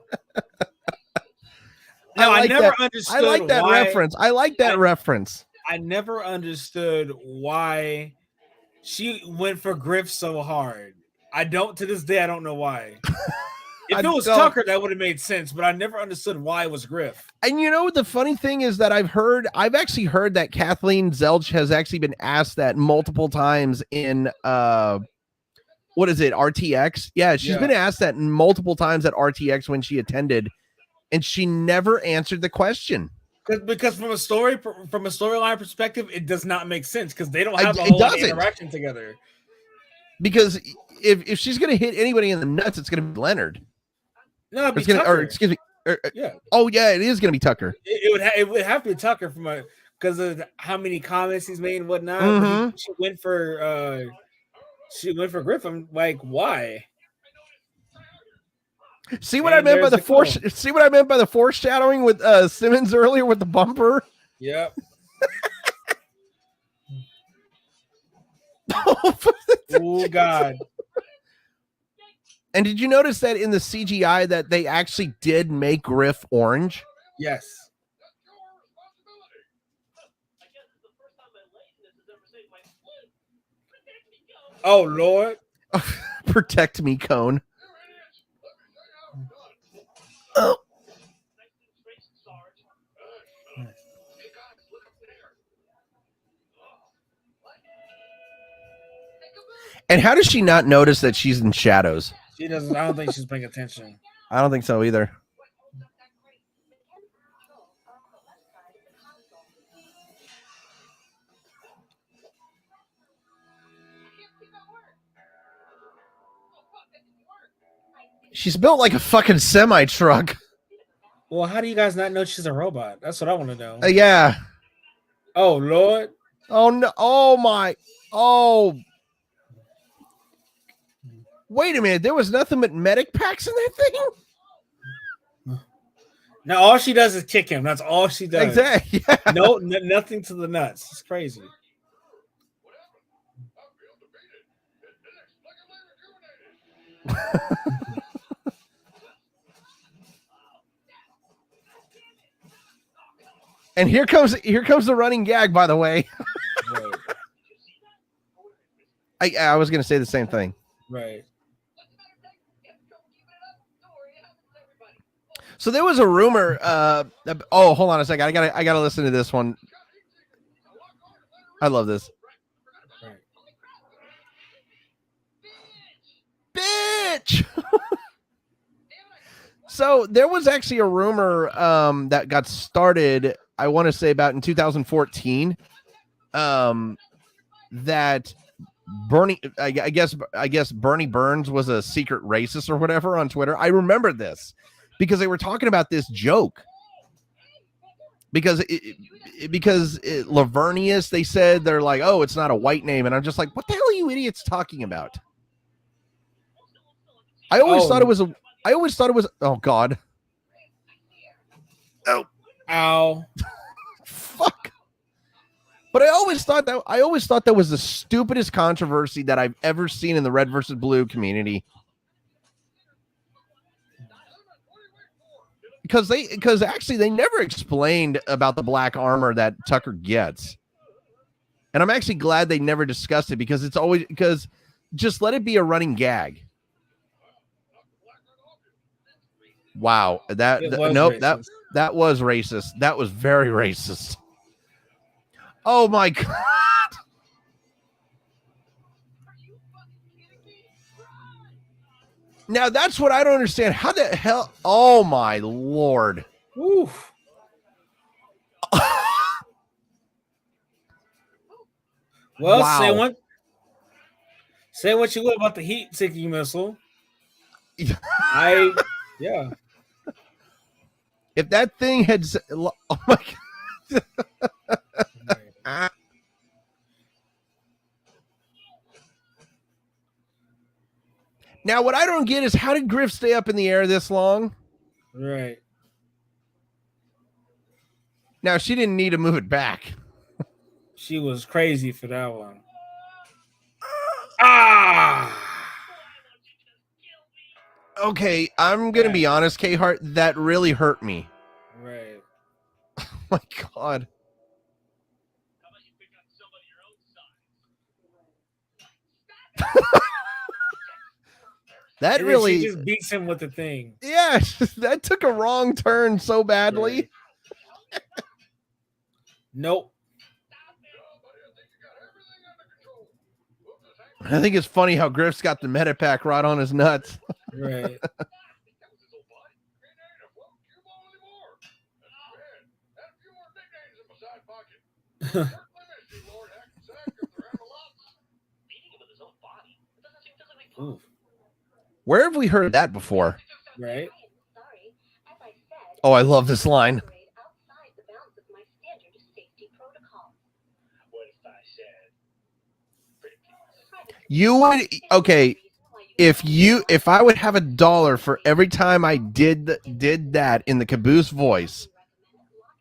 Now I never understood. I like that reference. I like that reference. I never understood why she went for Griff so hard. I don't to this day. I don't know why. If it was Tucker, that would have made sense, but I never understood why it was Griff. And you know, the funny thing is that I've actually heard that Kathleen Zelch has actually been asked that multiple times in what is it, RTX? Yeah, she's been asked that multiple times at RTX when she attended, and she never answered the question. Because from a storyline perspective, it does not make sense because they don't have a whole lot of interaction together. Because if she's gonna hit anybody in the nuts, it's gonna be Leonard. No, it'd be Tucker. Or excuse me. Yeah. Oh yeah, it is gonna be Tucker. It would have to be Tucker because of how many comments he's made and whatnot. Mm-hmm. She went for Griff. I'm like, why? See what I meant by the See what I meant by the foreshadowing with Simmons earlier with the bumper. Yep. Oh God. And did you notice that in the CGI that they actually did make Griff orange? Yes. Oh Lord. Protect me, Cone. Oh. And how does she not notice that she's in shadows? She doesn't. I don't think she's paying attention. I don't think so either. She's built like a fucking semi-truck. Well, how do you guys not know she's a robot? That's what I want to know. Yeah. Oh Lord. Oh no. Oh my. Oh. Wait a minute. There was nothing but medic packs in that thing? Now all she does is kick him. That's all she does. Exactly. Yeah. No, nothing to the nuts. It's crazy. And here comes the running gag, by the way. Right. I was going to say the same thing. Right. So there was a rumor. Oh, hold on a second. I gotta listen to this one. I love this. Right. Bitch. So there was actually a rumor that got started. I want to say about in 2014. That Bernie, I guess Bernie Burns was a secret racist or whatever on Twitter. I remember this because they were talking about this joke. Because Lavernius, they said they're like, oh, it's not a white name, and I'm just like, what the hell are you idiots talking about? I always thought it was. Oh God. Oh. Ow. Fuck. But I always thought that was the stupidest controversy that I've ever seen in the red versus blue community. Because actually they never explained about the black armor that Tucker gets. And I'm actually glad they never discussed it because just let it be a running gag. Wow. That was racist. That was very racist. Oh my God. Now that's what I don't understand. How the hell? Oh my Lord. Oof. Well, wow. say what you will about the heat-seeking missile. Yeah. If that thing had, oh my God. Now, what I don't get is how did Griff stay up in the air this long? Right. Now, she didn't need to move it back. She was crazy for that one. Ah! Okay, I'm going to be honest, K-Hart, that really hurt me. Right. Oh my God. That and really she just beats him with the thing. Yeah, that took a wrong turn so badly. Right. Nope. I think it's funny how Griff's got the Metapack right on his nuts. Right. Where have we heard that before? Right. Oh, I love this line. You would okay if I would have $1 for every time I did that in the Caboose voice,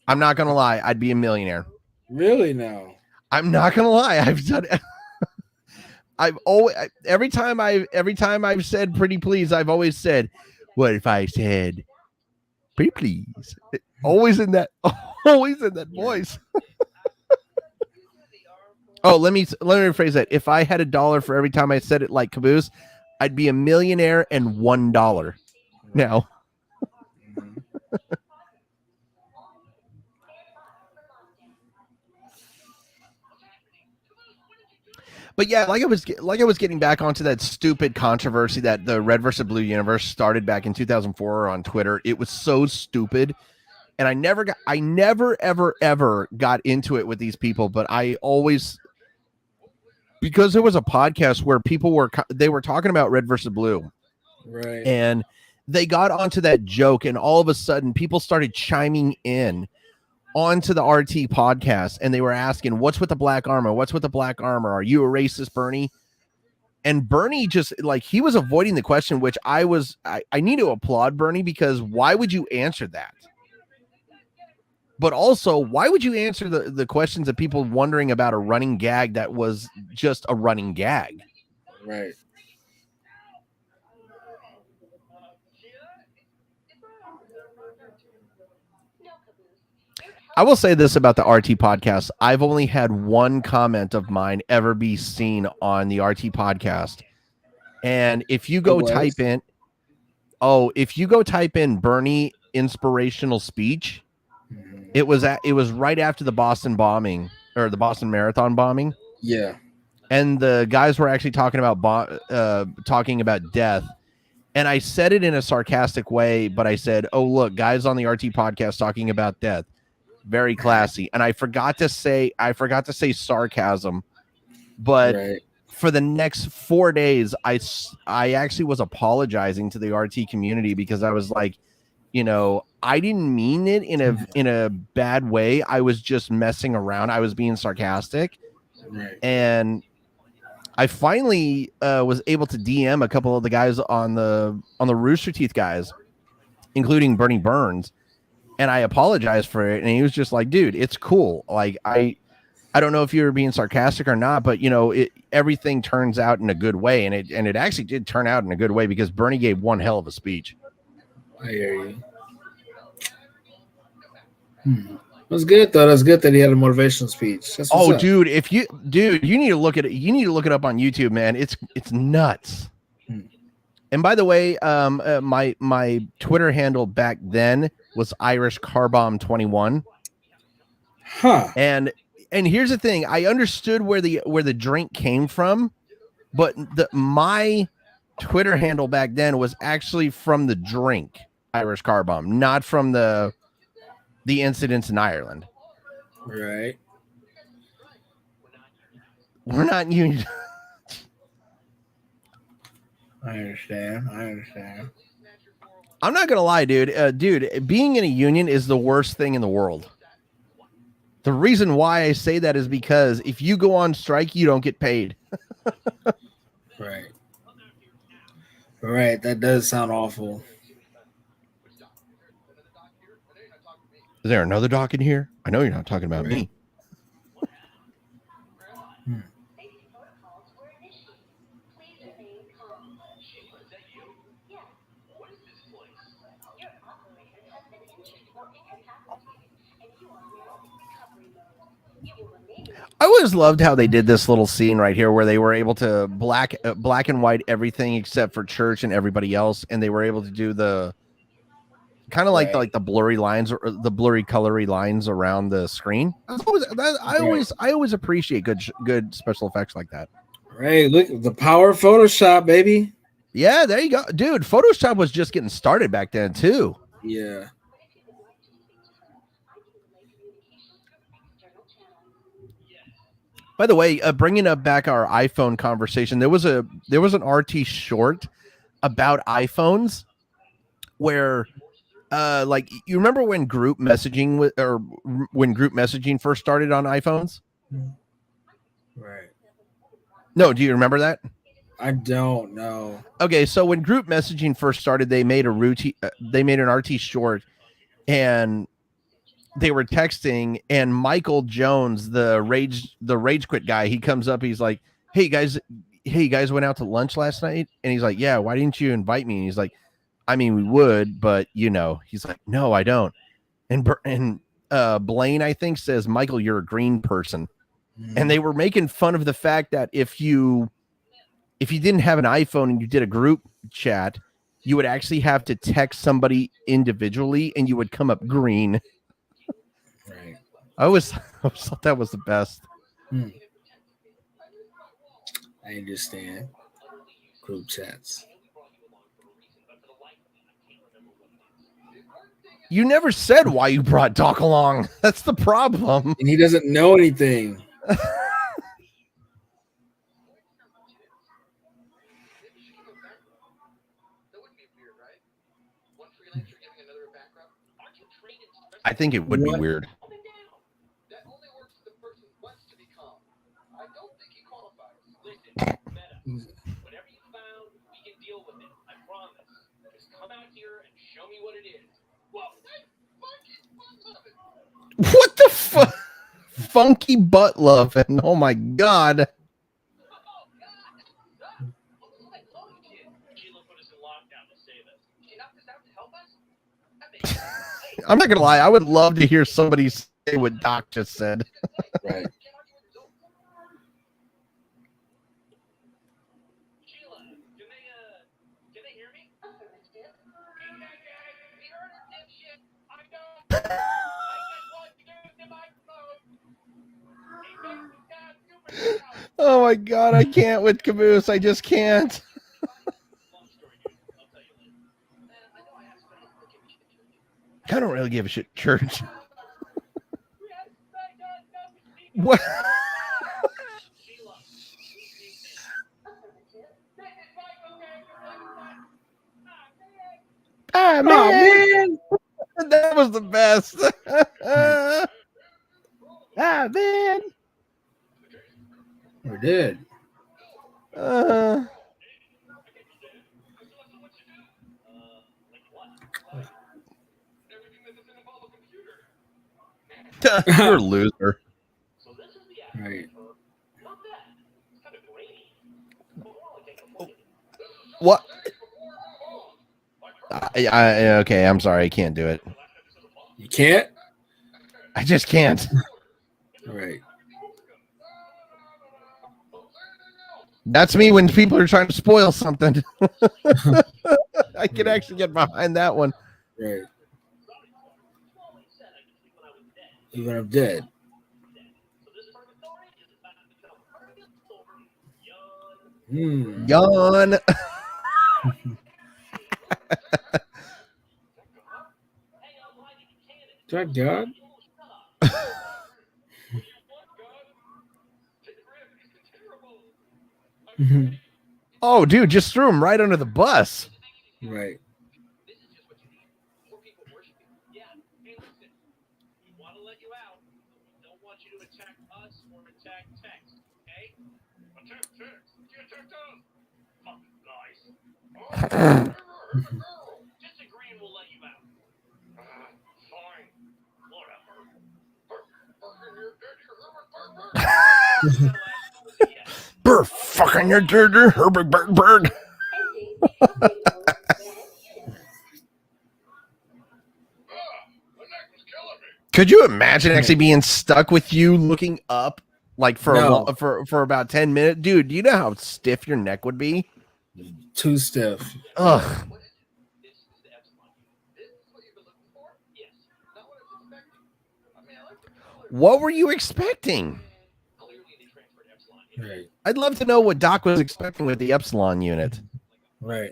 I'm not gonna lie, I'd be a millionaire. Really now? I'm not gonna lie, I've done it. I've always every time I've said pretty please, I've always said, what if I said pretty please? Always in that voice. Oh, let me rephrase that. If I had $1 for every time I said it like Caboose, I'd be a millionaire and $1 now. But yeah, like I was getting back onto that stupid controversy that the Red versus Blue universe started back in 2004 on Twitter. It was so stupid, and I never ever got into it with these people. But I always, because there was a podcast where people were talking about Red versus Blue, right, and they got onto that joke, and all of a sudden people started chiming in onto the RT podcast, and they were asking, what's with the black armor? What's with the black armor? Are you a racist, Bernie? And Bernie just like, he was avoiding the question, which I need to applaud Bernie, because why would you answer that? But also, why would you answer the questions of people wondering about a running gag that was just a running gag? Right. I will say this about the RT podcast. I've only had one comment of mine ever be seen on the RT podcast. And if you go type in Bernie inspirational speech, it was right after the Boston bombing, or the Boston Marathon bombing. Yeah. And the guys were actually talking about death. And I said it in a sarcastic way, but I said, "Oh, look, guys on the RT podcast talking about death. Very classy." And I forgot to say sarcasm, but right. For the next 4 days, I actually was apologizing to the RT community, because I was like, I didn't mean it in a bad way. I was just messing around. I was being sarcastic. Right. And I finally was able to DM a couple of the guys on the Rooster Teeth guys, including Bernie Burns. And I apologized for it. And he was just like, dude, it's cool. Like, I don't know if you were being sarcastic or not, but everything turns out in a good way. And it actually did turn out in a good way, because Bernie gave one hell of a speech. I hear you. That's good though. That's good that he had a motivational speech. That's what's up. Dude, you need to look at it. You need to look it up on YouTube, man. It's nuts. And by the way, my Twitter handle back then was Irish Carbomb 21. Huh. And here's the thing: I understood where the drink came from, but my Twitter handle back then was actually from the drink, Irish Carbomb, not from the incidents in Ireland. Right. We're not union. I understand. I'm not gonna lie, dude. Being in a union is the worst thing in the world. The reason why I say that is because if you go on strike, you don't get paid. Right. Right. That does sound awful. Is there another doc in here? I know you're not talking about me. I always loved how they did this little scene right here where they were able to black and white everything except for Church and everybody else, and they were able to do the kind of like the blurry lines or the blurry colory lines around the screen. I always appreciate good special effects like that. Right, look, the power of Photoshop, baby. Yeah, there you go, dude. Photoshop was just getting started back then too. Yeah. By the way, bringing up back our iPhone conversation, there was an RT short about iPhones where like you remember when group messaging first started on iPhones? Right. No, do you remember that? I don't know. Okay, so when group messaging first started, they made an RT short, and they were texting, and Michael Jones, the rage quit guy, he comes up, he's like, hey you guys went out to lunch last night? And he's like, yeah, why didn't you invite me? And he's like, I mean, we would, but he's like, no, I don't. And Blaine, I think, says, Michael, you're a green person. And they were making fun of the fact that if you didn't have an iPhone and you did a group chat, you would actually have to text somebody individually and you would come up green. Right. I always thought that was the best. I understand. Group chats. You never said why you brought Doc along. That's the problem. And he doesn't know anything. I think it would be weird. That only works if the person wants to become. I don't think he qualifies. Listen, whatever you found, we can deal with it. I promise. Just come out here and show me what it is. Whoa, that funky butt loving. What the fuck? Funky butt loving. Oh my god. I'm not gonna lie, I would love to hear somebody say what Doc just said. Right. Sheila, can they hear me? We heard her, dipshit. I know. I just want to use the microphone. Oh my god, I can't with Caboose. I just can't. I don't really give a shit, Church. What? Ah, man. That was the best. Ah, man. We did. You're a loser. Right. What? Okay, I'm sorry. I can't do it. You can't? I just can't. Right. That's me when people are trying to spoil something. I can actually get behind that one. Right. Even I'm dead. Yawn. Is that God? Oh, dude, just threw him right under the bus. Right. This is just what you need. More people worship you. Yeah. Hey, listen. We want to let you out, but we don't want you to attack us or attack Tex. Okay? Attack Tex. You attacked us. Fucking guys. Just agree and we'll let you out. Fine. Whatever. Burr, fucking your dirty Herbert Berg. Could you imagine actually being stuck with you looking up like for for about 10 minutes? Dude, do you know how stiff your neck would be? Too stiff. Ugh. What were you expecting? Right. I'd love to know what Doc was expecting with the Epsilon unit. Right.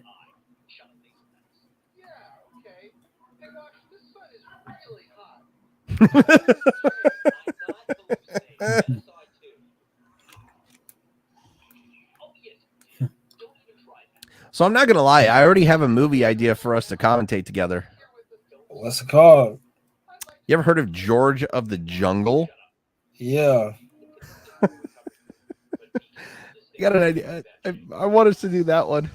So I'm not gonna lie, I already have a movie idea for us to commentate together. What's it called? You ever heard of George of the Jungle? Yeah. You got an idea? I want us to do that one.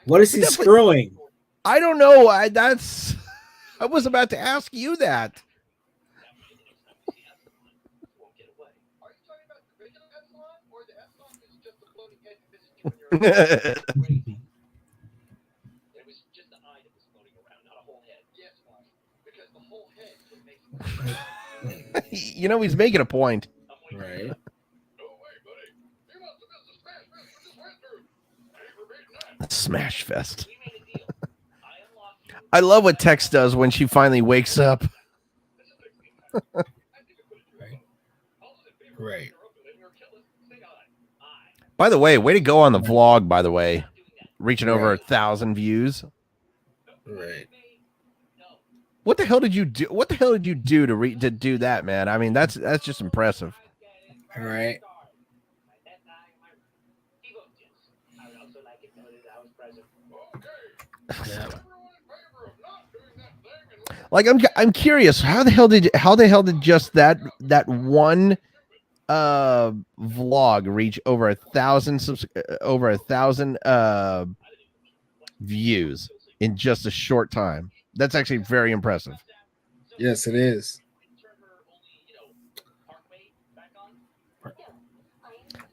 What is he screwing? I don't know. I was about to ask you that. You know, he's making a point. Right. Smash Fest. I love what Tex does when she finally wakes up. Right. By the way, way to go on the vlog, by the way. Reaching over 1,000 views. Right. What the hell did you do? What the hell did you do to do that, man? I mean, that's just impressive. All right. Yeah. Like I'm curious, how the hell did just that one vlog reach over 1,000 views in just a short time? That's actually very impressive. Yes, it is.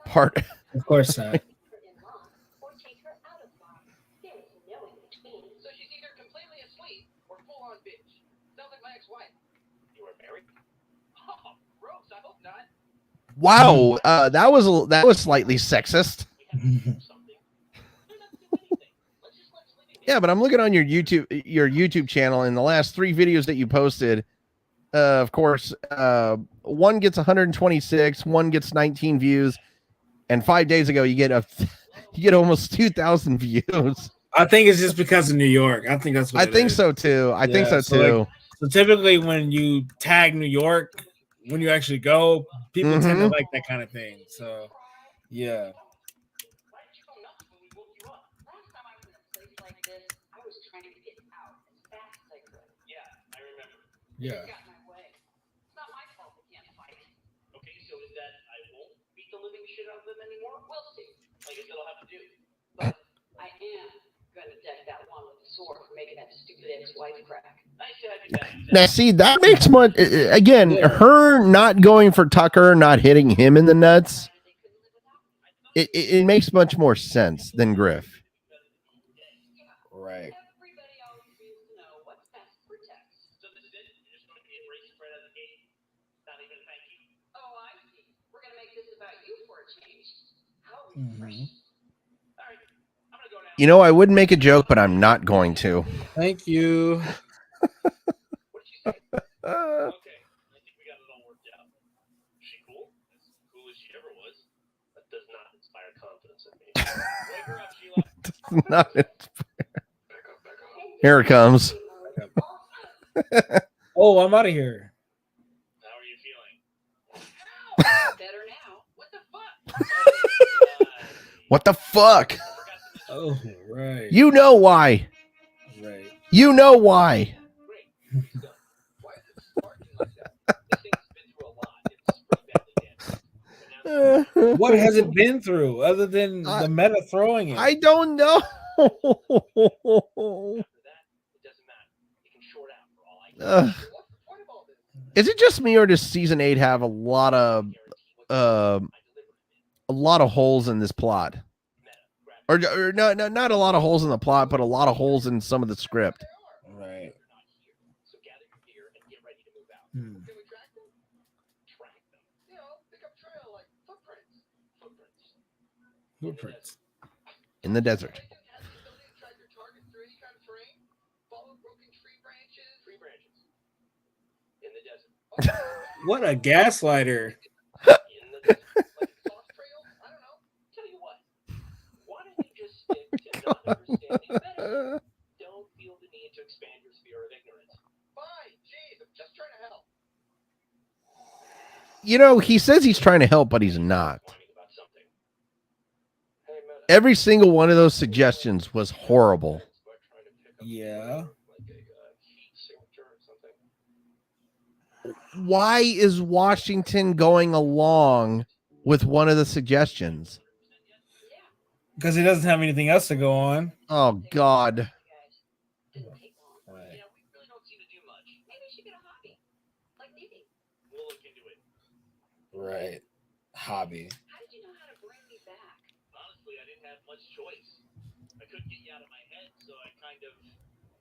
Part Of course not. Wow, that was slightly sexist. Yeah, but I'm looking on your YouTube channel, and the last 3 videos that you posted, of course, one gets 126, one gets 19 views, and 5 days ago you get almost 2,000 views. I think it's just because of New York. I think that's what I think so too. I think so too. Like, so typically when you tag New York, when you actually go, people tend to like that kind of thing. So yeah. Yeah. Okay, so is that I won't beat the living shit out of them anymore? We'll see. I guess that'll have to do. But I am gonna deck that one with the sword for making that stupid ex-wife crack. Nice to have you back. Now, see, that makes much again. Her not going for Tucker, not hitting him in the nuts. It makes much more sense than Griff. Right. Everybody always needs to know what's best for Tex. So this is it? You're just going to be embraced right out of the gate? Not even a thank you? Oh, I see. We're going to make this about you for a change. How refreshing. All right. I'm going to go now. You know, I would make a joke, but I'm not going to. Thank you. What did she say? Okay. I think we got it all worked out. Is she cool? As cool as she ever was. That does not inspire confidence in me. Wake her up, Sheila. Not Here it comes. Oh, I'm out of here. How are you feeling? Better now. What the What the fuck? Oh, right. You know why. Right. You know why. Why is it sparking like that? This thing's been through a lot. It's pretty badly damaged. What has it been through other than the meta throwing it? I don't know. After that, it doesn't matter. It can short out for all I know. What's the point of all this? Is it just me, or does season 8 have a lot of holes in this plot? Or no, not a lot of holes in the plot, but a lot of holes in some of the script. Right. So gather your gear and get ready to move out. Hmm. Can we track them? Track them. You know, pick up trail like footprints. Blueprints. In the desert. Has the ability to track your targets through any kind of terrain. Follow broken tree branches. Tree branches. In the desert. What a gaslighter. In the desert. Like soft trails? I don't know. Tell you what. Why don't you just stick to not understanding medicine? Don't feel the need to expand your sphere of ignorance. Fine. Jeez, I'm just trying to help. You know, he says he's trying to help, but he's not. Whining about something. Hey, Meta. Every single one of those suggestions was horrible. Yeah. Like a heat signature or something. Why is Washington going along with one of the suggestions? Because he doesn't have anything else to go on. Oh, God. Didn't take long. Right. You know, we really don't seem to do much. Maybe we should get a hobby. Like knitting. We'll look into it. Right. Hobby. How did you know how to bring me back? Honestly, I didn't have much choice. I couldn't get you out of my head, so I kind of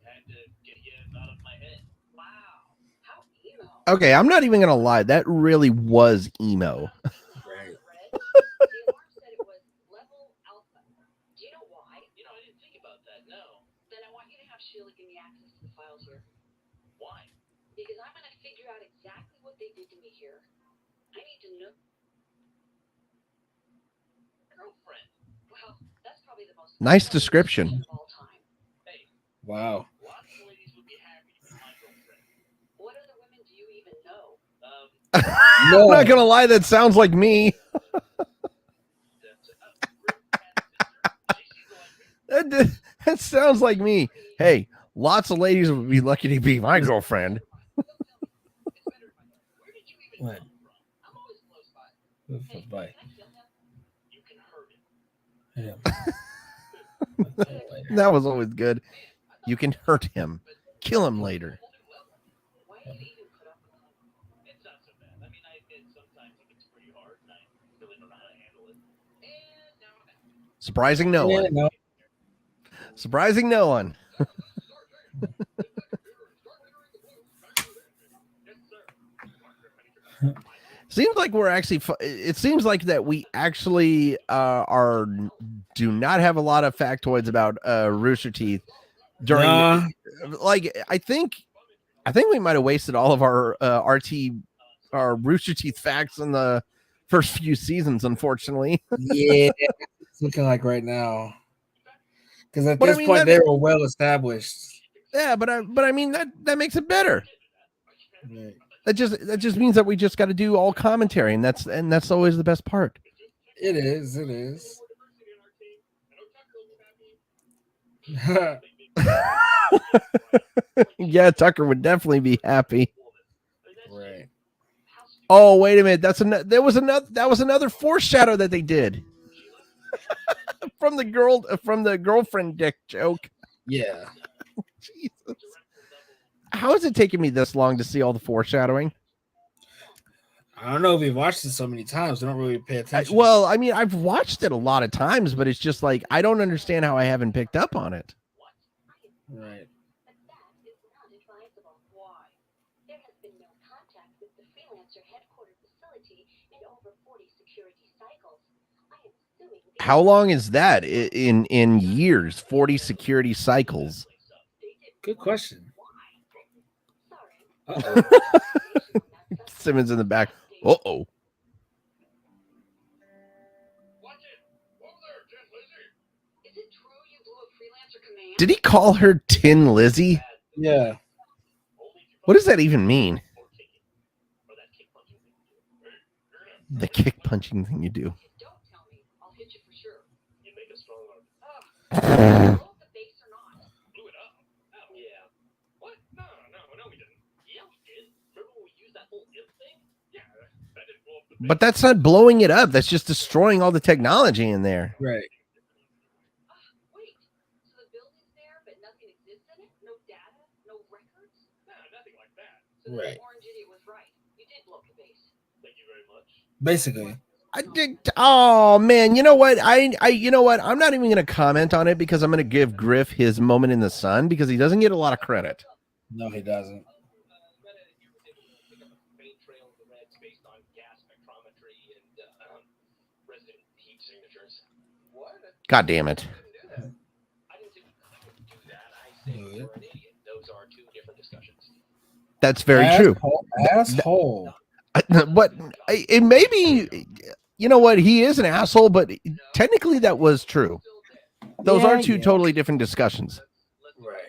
had to get you out of my head. Wow. How emo. Okay, I'm not even going to lie. That really was emo. Right. The alarm said it was level alpha. Do you know why? You know, I didn't think about that, no. Then I want you to have Sheila give me access to the files here. Why? Because I'm going to figure out exactly what they did to me here. I need to know. Girlfriend. Well, that's probably the most Nice description. of all time. Hey, Wow. lots of ladies would be happy to be my girlfriend. What other women do you even know? I'm not going to lie. That sounds like me. That sounds like me. Hey, lots of ladies would be lucky to be my girlfriend. What? I'm always close by. Hey, Bye. can I kill him? You can hurt him. Yeah. That was always good. You can hurt him. Kill him later. Why do you even put up with him? It's not so bad. I mean, I admit sometimes it gets pretty hard, and I really don't know how to handle it. And now I'm out. Surprising no one. No. Surprising no one. Seems like we're actually. It seems like that we actually do not have a lot of factoids about Rooster Teeth during. Like I think we might have wasted all of our our Rooster Teeth facts in the first few seasons, unfortunately. Yeah, it's looking like right now. Because at But I this mean, point, that- they were well established. Yeah, but I mean that makes it better. Right. That just means that we just got to do all commentary, and that's always the best part. It is. It is. Yeah, Tucker would definitely be happy. Right. Oh, wait a minute. That was another foreshadow that they did from the girlfriend dick joke. Yeah. Jesus. How is it taking me this long to see all the foreshadowing? I don't know if we've watched it so many times. We don't really pay attention. Well, I mean, I've watched it a lot of times, but it's just like I don't understand how I haven't picked up on it. Right. But that is not advisable. Why? There has been no contact with the freelancer headquarters facility in over 40 security cycles. I am assuming the How long is that in years? 40 security cycles. Good question. Sorry. Uh-oh. Simmons in the back. Uh-oh. Watch it. Over there, Tin Lizzie. Is it true you blew a freelancer command? Did he call her Tin Lizzie? Yeah. What does that even mean? The kick punching thing you do. Don't tell me. I'll hit you for sure. But that's not blowing it up. That's just destroying all the technology in there. Right. Wait, so the building's there, but nothing exists in it? No data? No records? No, nothing like that. So Right. the orange idiot was right. You did blow up the base. Thank you very much. Basically. I did. Oh man, you know what? You know what? I'm not even going to comment on it because I'm going to give Griff his moment in the sun because he doesn't get a lot of credit. No, he doesn't. God damn it. That's very true. Asshole. But it may be, you know what? He is an asshole, but technically that was true. Those are two totally different discussions. Right.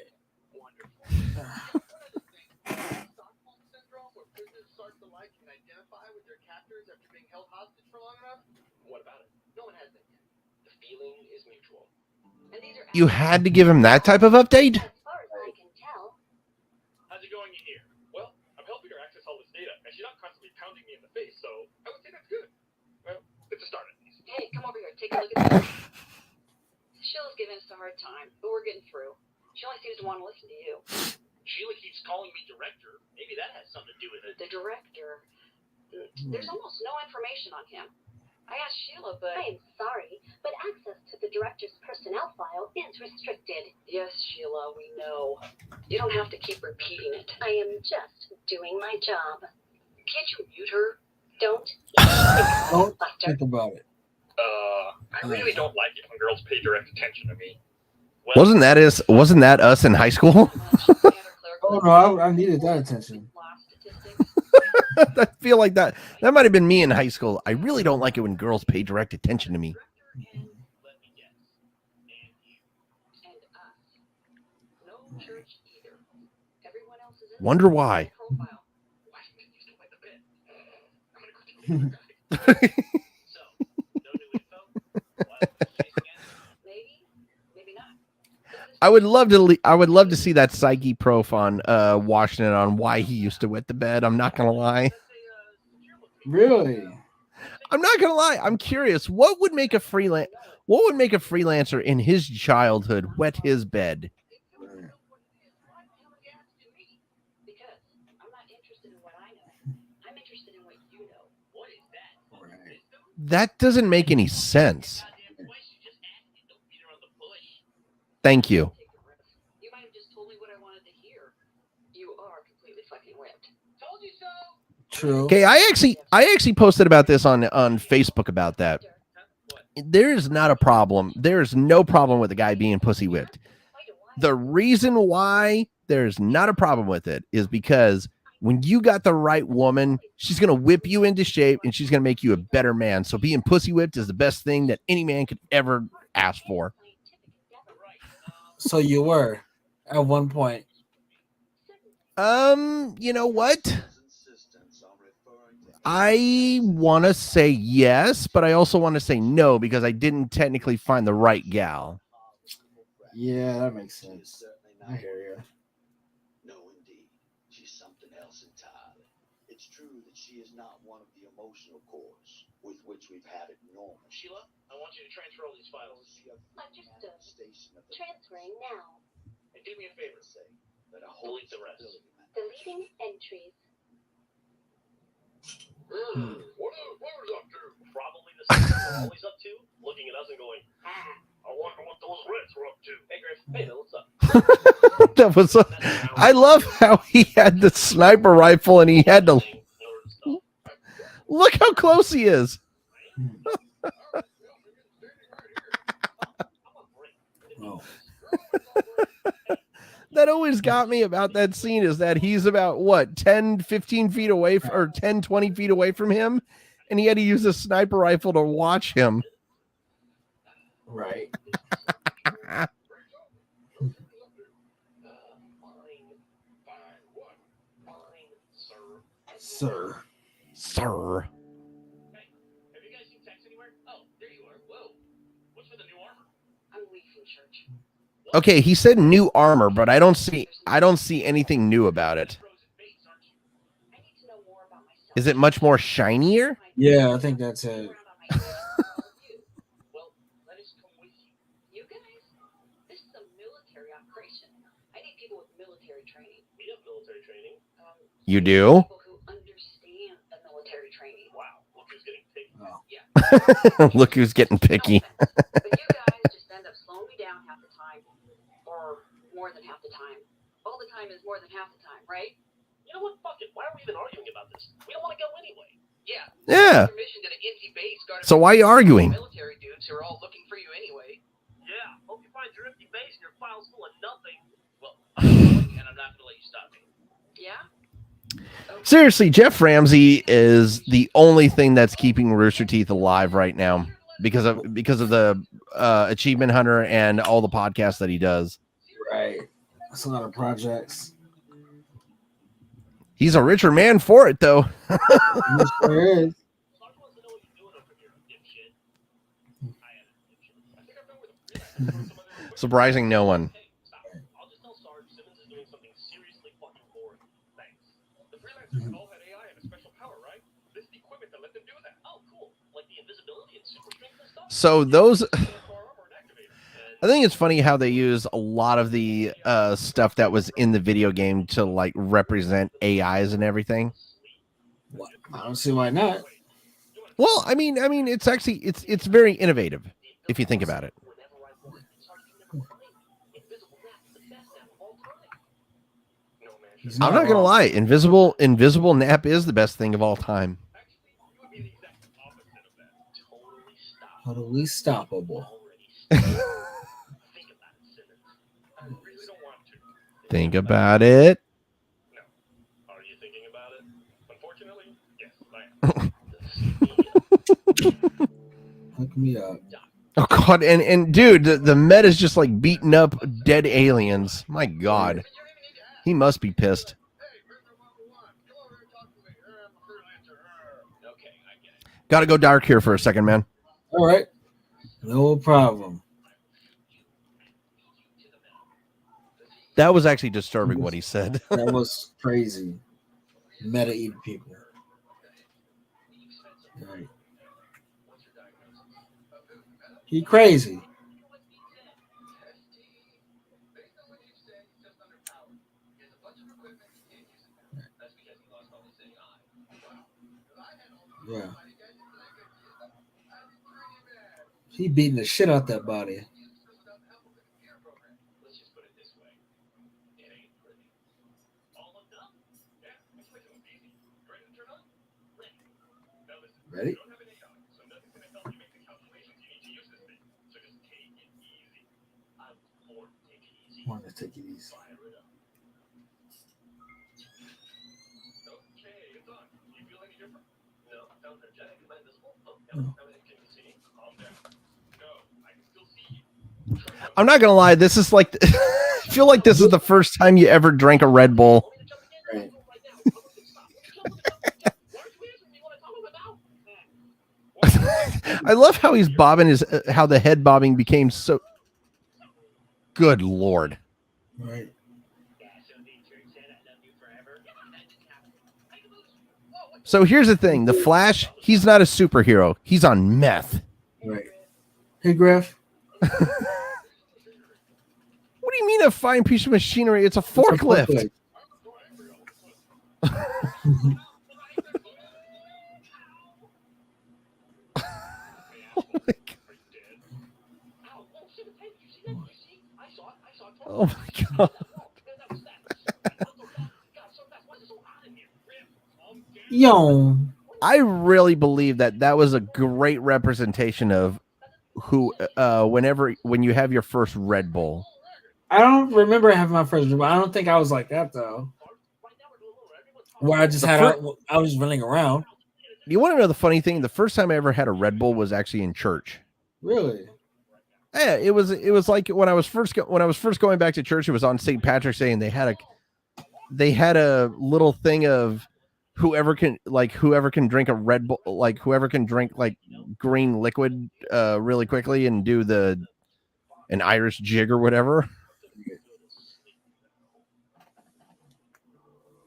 You had to give him that type of update? As far as I can tell. How's it going in here? Well, I'm helping her access all this data, and she's not constantly pounding me in the face, so I would say that's good. Well, it's a start at least. Hey, come over here. Take a look at this. Sheila's giving us a hard time, but we're getting through. She only seems to want to listen to you. Sheila keeps calling me director. Maybe that has something to do with it. The director? There's almost no information on him. I asked Sheila, but... I am sorry, but access to the director's personnel file is restricted. Yes, Sheila, we know. You don't have to keep repeating it. I am just doing my job. Can't you mute her? Don't Think about it. I really don't like it when girls pay direct attention to me. Well, Wasn't that us in high school? Oh no, I needed that attention. I feel like that might have been me in high school. I really don't like it when girls pay direct attention to me. Wonder why. I would love to see that Psyche prof on washing it on why he used to wet the bed. I'm not gonna lie. Really? I'm not gonna lie. I'm curious. What would make a freelancer in his childhood wet his bed? That doesn't make any sense. Thank you. You might have just told me what I wanted to hear. You are completely fucking whipped. Told you so. True. Okay, I actually posted about this on Facebook about that. There is not a problem. There is no problem with a guy being pussy whipped. The reason why there's not a problem with it is because when you got the right woman, she's going to whip you into shape and she's going to make you a better man. So being pussy whipped is the best thing that any man could ever ask for. So you were at one point. You know what? I want to say yes, but I also want to say no because I didn't technically find the right gal. Yeah, that makes sense. I hear you. No, indeed. She's something else entirely. It's true that she is not one of the emotional cores with which we've had it normal. Sheila, I want you to transfer all these files. Understood. Transferring now. And do me a favor. Delete the rest. Deleting entries. What are the up to? Probably the same thing we're always up to. Looking at us and going, I wonder what those Reds were up to. Hey, Griff. Hey, what's up? I love how he had the sniper rifle and he had to look how close he is. That always got me about that scene is that he's about what 10 15 feet away or 10 20 feet away from him and he had to use a sniper rifle to watch him. Right. Sir. Hey, have you guys seen Tex anywhere? Oh, there you are. Whoa. What's with the new armor? I'm weak from church. Okay, he said new armor, but I don't see anything new about it. I need to know more about myself. Is it much more shinier? Yeah, I think that's it. Well, let us come with you. You guys, this is a military operation. I need people with military training. We have military training. You do? People who understand the military training. Wow, look who's getting picked. Oh. Yeah. Look who's getting picky. But you guys just end up slowing me down half the time, or more than half the time. All the time is more than half the time, right? You know what? Fuck it. Why are we even arguing about this? We don't want to go anyway. Yeah. Yeah. Your mission to the empty base guarded So why are you arguing? military dudes who are all looking for you anyway. Yeah. Hope you find your empty base and your file's full of nothing. Well, I'm going, and I'm not going to let you stop me. Yeah. Seriously, Jeff Ramsey is the only thing that's keeping Rooster Teeth alive right now because of the Achievement Hunter and all the podcasts that he does. Right. That's a lot of projects. He's a richer man for it, though. Yes, there is. Sarge wants to know what you're doing over here, dipshit. I am a dipshit. I think I've been with him. Surprising no one. Hey, stop. I'll just tell Sarge Simmons is doing something seriously fucking boring. Thanks. The freelancers all had AI and a special power, right? This is the equipment that let them do that. Oh, cool. Like the invisibility and super strength and stuff? So those, Core armor and activator. I think it's funny how they use a lot of the stuff that was in the video game to like represent AIs and everything. What? I don't see why not. Well, I mean, it's actually it's very innovative if you think about it. Whenever I want, Sarge can never find me. Invisible Nap is the best nap of all time. No man. He's I'm not gonna wrong. lie, invisible nap is the best thing of all time. Actually, you would be the exact opposite of that. Totally stop. Totally stoppable. Already stopped. Think about it, Simmons. I really don't want to. Think about it. Are you thinking about it? Unfortunately, yes, I am. Hook me up. Oh god, and dude, the Met is just like beating up dead aliens. My god, he must be pissed. Hey, prisoner 101, come over and talk to me. I'm a freelancer. Okay, I get it. Got to go dark here for a second, man. All right. No problem. That was actually disturbing what he said. That was crazy. Meta eating people. Right. He crazy. Based on what you said, he's just underpowered. He has a bunch of equipment he can't use it now. That's because he lost all his AI. Wow. If I had all the Yeah. I guess it's like I'd be pretty bad. He beating the shit out that body. Without the help of the computer program. Let's just put it this way. It ain't pretty. All hooked up? Yeah, installation was easy. Ready to turn on? Ready. Now listen. Ready? You don't have an AI, so nothing's gonna help you make the calculations you need to use this thing. So just take it easy. I was born to take it easy. Want to take it easy. Fire it up. Okay, it's on. Do you feel any different? No, sounds energetic. Am I invisible? Oh, No. no. Can you see me? Calm down. No, I can still see you. I'm not gonna lie, this is like I feel like this is the first time you ever drank a Red Bull. Want me to jump again? Right. Right now. I'm gonna stop. Jump. Why aren't you answering me when I talk about now? I love how he's bobbing his how the head bobbing became so. Good lord. Right. Yeah, so the church said I love you forever. That didn't happen. Make a move. So here's the thing: the Flash, he's not a superhero. He's on meth. Right. Hey, Griff. What do you mean a fine piece of machinery? It's a forklift. Oh my god. Ow. Oh, shit. Hey, you see that? You see? I saw it. I saw it. Oh my god. That was that. God, so fast. Why is it so hot in here? Yo. I really believe that was a great representation of who when you have your first Red Bull. I don't remember having my first dribble. I don't think I was like that though. Where I just I was running around. You want to know the funny thing? The first time I ever had a Red Bull was actually in church. Really? Yeah, it was like when I was first going back to church. It was on St. Patrick's Day, and they had a little thing of whoever can drink a Red Bull, like whoever can drink like green liquid really quickly and do an Irish jig or whatever.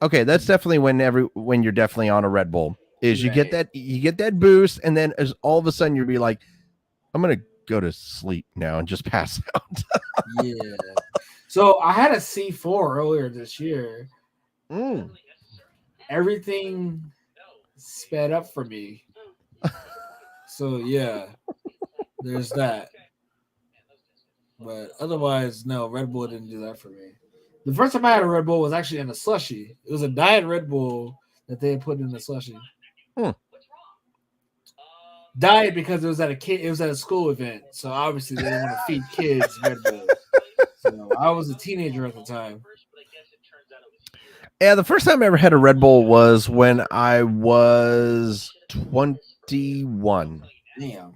Okay, that's definitely when you're definitely on a Red Bull. Is you get that boost, and then as all of a sudden you'll be like, I'm gonna go to sleep now and just pass out. Yeah. So I had a C4 earlier this year. Everything sped up for me. So yeah, there's that. But otherwise, no, Red Bull didn't do that for me. The first time I had a Red Bull was actually in a slushie. It was a diet Red Bull that they had put in the slushie. Diet because it was at a school event, so obviously they didn't want to feed kids Red Bull. So I was a teenager at the time. Yeah, the first time I ever had a Red Bull was when I was 21. Damn.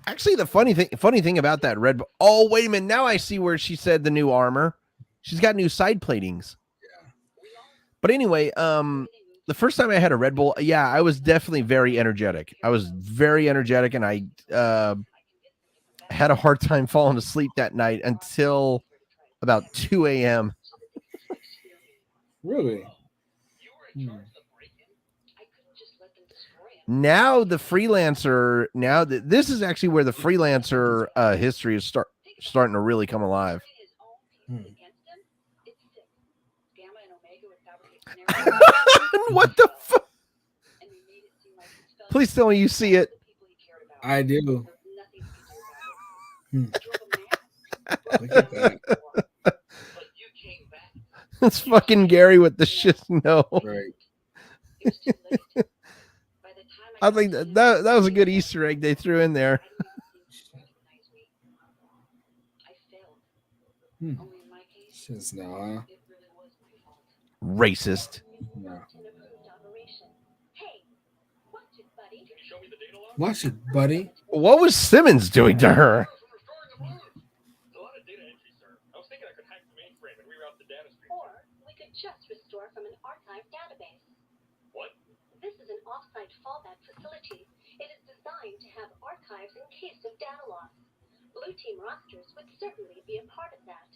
Actually, the funny thing about that Red Bull. Oh, wait a minute. Now I see where she said the new armor. She's got new side platings. Yeah. But anyway, the first time I had a Red Bull, yeah, I was definitely very energetic. I was very energetic, and I had a hard time falling asleep that night until about 2 a.m. Really? Now the freelancer, this is actually where the freelancer history is starting to really come alive. What the fuck? Please tell me you see it. I do. Look at that. It's fucking Gary with the shit snow. Right. I think that was a good Easter egg they threw in there. Shit's no. Racist. No. Watch it, buddy. What was Simmons doing to her? Or we could just restore from an archive database. What? This is an off-site fallback facility. It is designed to have archives in case of data loss. Blue team rosters would certainly be a part of that.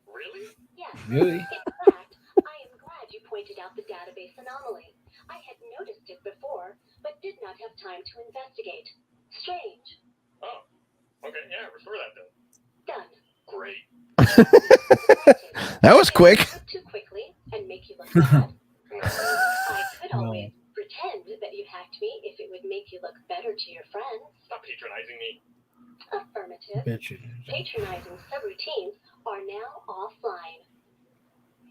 Really? Yes. Really? In fact, I am glad you pointed out the database anomaly. I had noticed it before, but did not have time to investigate. Strange. Oh. Okay, yeah, restore that then. Done. Great. That was quick. Too quickly and make you look bad. I could always pretend that you hacked me if it would make you look better to your friends. Stop patronizing me. Affirmative. Patronizing subroutines are now offline.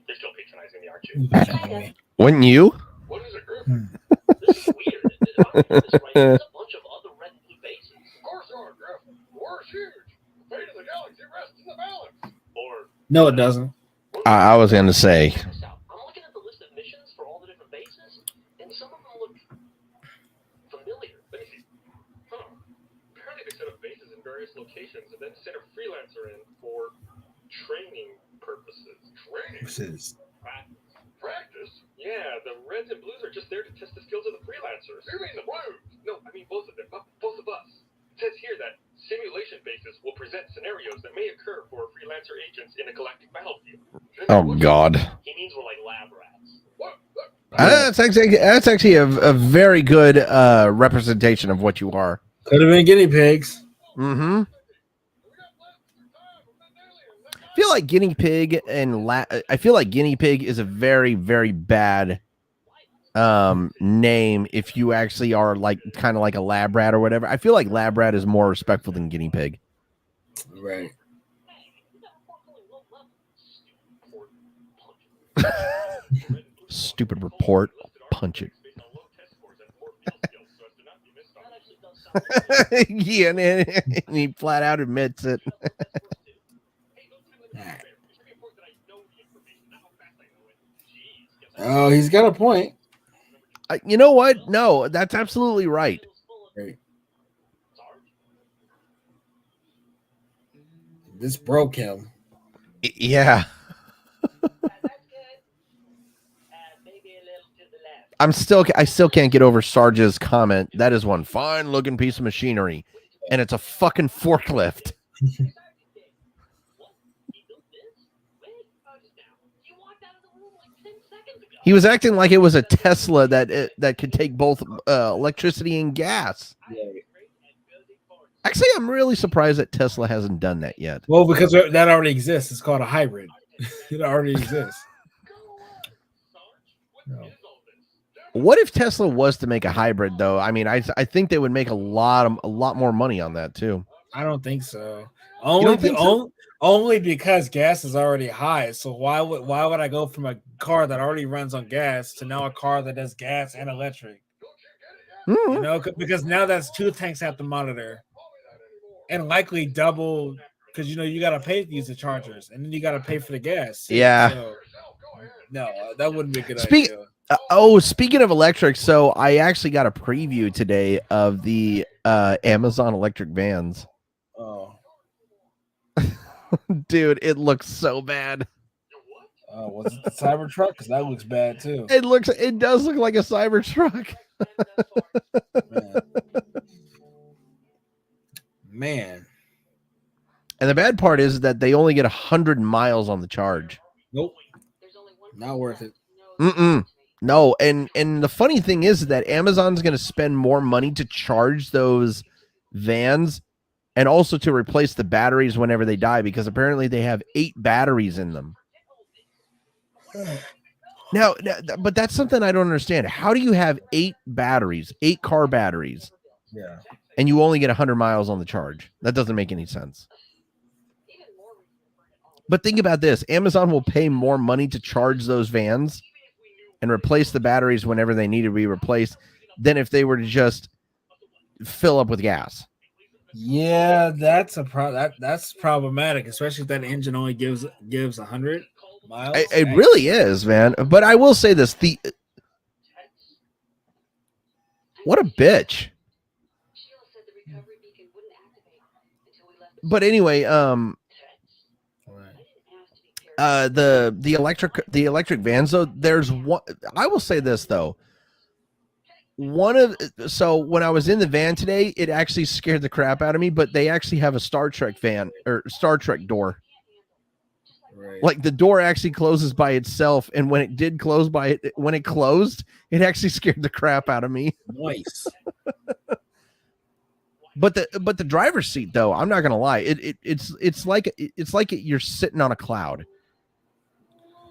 You're still patronizing me, aren't you? Kind of. Wouldn't you? What is a group? This is weird. There's a bunch of other red and blue bases. Of course there are, Griff. War's huge. The fate of the galaxy rests in the balance. Or No, it doesn't. I was going to say. check this out. I'm looking at the list of missions for all the different bases, and some of them look familiar. Let me see. Apparently they set up bases in various locations and then sent a freelancer in for training purposes. Training? Practice? Yeah, the reds and blues are just there to test the skills of the freelancers. You mean the blues? No, I mean both of them. Both of us. It says here that simulation bases will present scenarios that may occur for freelancer agents in a galactic battlefield. Oh, God. He means we're like lab rats. What? That's actually a very good representation of what you are. Could have been guinea pigs. Mm-hmm. I feel like guinea pig is a very, very bad name if you actually are like kind of like a lab rat or whatever. I feel like lab rat is more respectful than guinea pig. Right. Stupid report. Punch it. Yeah, and he flat out admits it. Oh, he's got a point. You know what? No, that's absolutely right. Right. This broke him. Yeah. I still can't get over Sarge's comment. That is one fine looking piece of machinery, and it's a fucking forklift. He was acting like it was a Tesla that could take both electricity and gas. Actually, I'm really surprised that Tesla hasn't done that yet. Well, because that already exists. It's called a hybrid. It already exists. No. What if Tesla was to make a hybrid, though? I mean, I think they would make a lot more money on that too. I don't think so. Only because gas is already high. So why would I go from a car that already runs on gas to now a car that does gas and electric? Mm-hmm. You know, because now that's 2 tanks have to monitor, and likely double because you got to pay to use the chargers, and then you got to pay for the gas. Too. Yeah. So, no, that wouldn't be a good idea. Speaking of electric, so I actually got a preview today of the Amazon electric vans. Oh. Dude, it looks so bad. Was it the Cybertruck? Because that looks bad too. It does look like a Cybertruck. Man. And the bad part is that they only get 100 miles on the charge. Nope. Not worth it. No, and the funny thing is that Amazon's going to spend more money to charge those vans and also to replace the batteries whenever they die, because apparently they have 8 batteries in them. Now, but that's something I don't understand. How do you have 8 car batteries? Yeah. And you only get 100 miles on the charge? That doesn't make any sense. But think about this. Amazon will pay more money to charge those vans and replace the batteries whenever they need to be replaced than if they were to just fill up with gas. Yeah, that's that's problematic, especially if that engine only gives 100 miles. It really is, man. But I will say this: what a bitch. But anyway, the electric vans, though, there's one. I will say this though. So when I was in the van today, it actually scared the crap out of me, but they actually have a Star Trek van or Star Trek door. Right. Like the door actually closes by itself, and when it did close when it closed, it actually scared the crap out of me. Nice. But the driver's seat, though, I'm not gonna lie, it's like you're sitting on a cloud.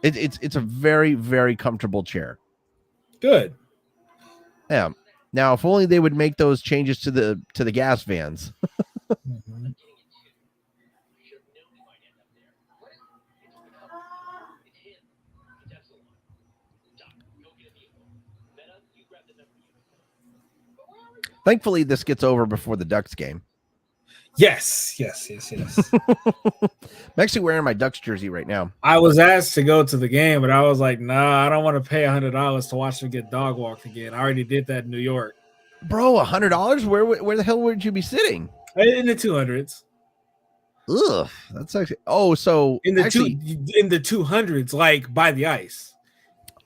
It's a very, very comfortable chair. Good. Yeah. Now, if only they would make those changes to the gas vans. Mm-hmm. Thankfully, this gets over before the Ducks game. Yes. I'm actually wearing my Ducks jersey right now. I was asked to go to the game, but I was like, nah, I don't want to pay $100 to watch them get dog walked again. I already did that in New York. Bro, $100? Where the hell would you be sitting? In the 200s. Ugh, that's actually. Oh, so in the 200s, like by the ice.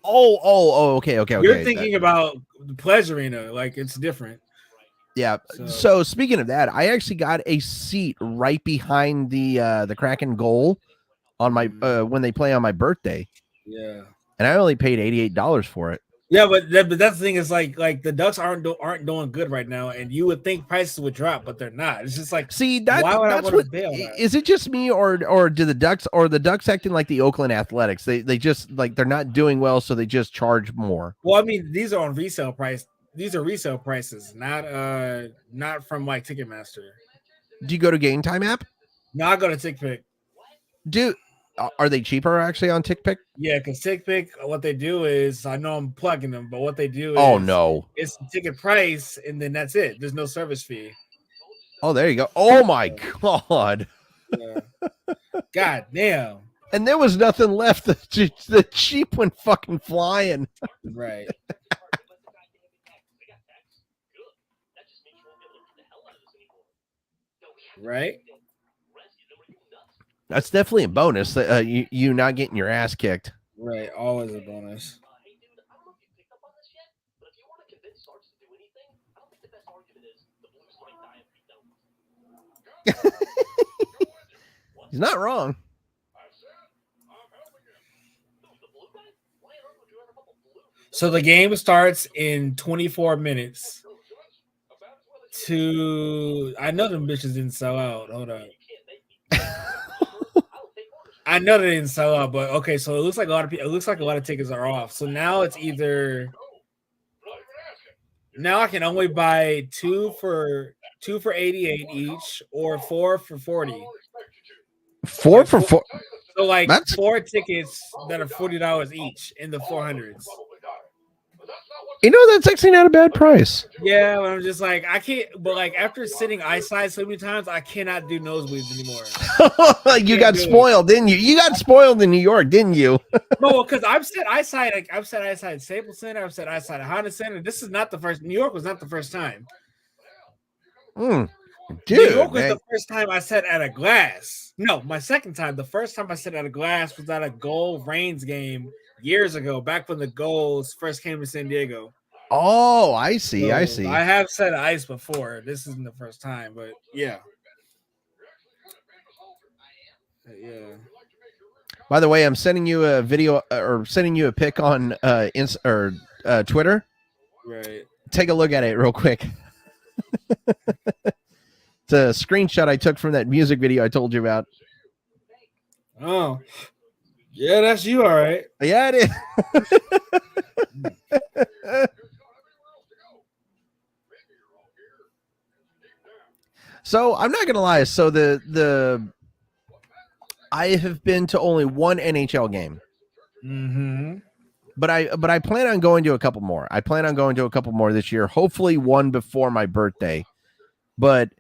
Oh, okay. You're thinking about the Pledge Arena, like it's different. Yeah. So speaking of that, I actually got a seat right behind the Kraken goal on my when they play on my birthday. Yeah. And I only paid $88 for it. Yeah, but that's the thing is like the Ducks aren't doing good right now, and you would think prices would drop, but they're not. It's just like, see, why would I want to bail? Is it just me, or do the Ducks acting like the Oakland Athletics? They just like they're not doing well, so they just charge more. Well, I mean, these are on resale price. These are resale prices, not from like Ticketmaster. Do you go to Game Time app? No, I go to TickPick. Dude, are they cheaper actually on TickPick? Yeah, because TickPick, what they do is, I know I'm plugging them, but what they do is, oh no, it's the ticket price, and then that's it. There's no service fee. Oh, there you go. Oh my god. Yeah. God damn. And there was nothing left. The cheap went fucking flying. Right. Right. That's definitely a bonus. You not getting your ass kicked. Right. Always a bonus. He's not wrong. So the game starts in 24 minutes. I know them bitches didn't sell out. Hold on. I know they didn't sell out, but okay. So it looks like a lot of people. It looks like a lot of tickets are off. So now it's either. Now I can only buy two for 88 each, or 4 for 40. 4 for 4. So like That's 4 tickets that are $40 each in the 400s. that's actually not a bad price. Yeah, but I'm just like I can't. But like after sitting eyesight so many times, I cannot do nosebleeds anymore. You got spoiled, didn't you? You got spoiled in New York, didn't you? No, because I've said eyesight. Like, I've said eyesight at Staples Center. I've said eyesight at Honda Center. This is not the first. New York was not the first time. Dude, New York was the first time I sat at a glass. No, my second time. The first time I sat at a glass was at a Gold Reigns game years ago, back when the Golds first came to San Diego. Oh, I see. So I see. I have sat at ice before. This isn't the first time, but yeah. Yeah. By the way, I'm sending you a video or sending you a pic on Twitter. Right. Take a look at it real quick. It's a screenshot I took from that music video I told you about. Oh, yeah, that's you, all right. Yeah, it is. So I'm not gonna lie. So I have been to only one NHL game. Mm-hmm. But I plan on going to a couple more. I plan on going to a couple more this year. Hopefully one before my birthday. But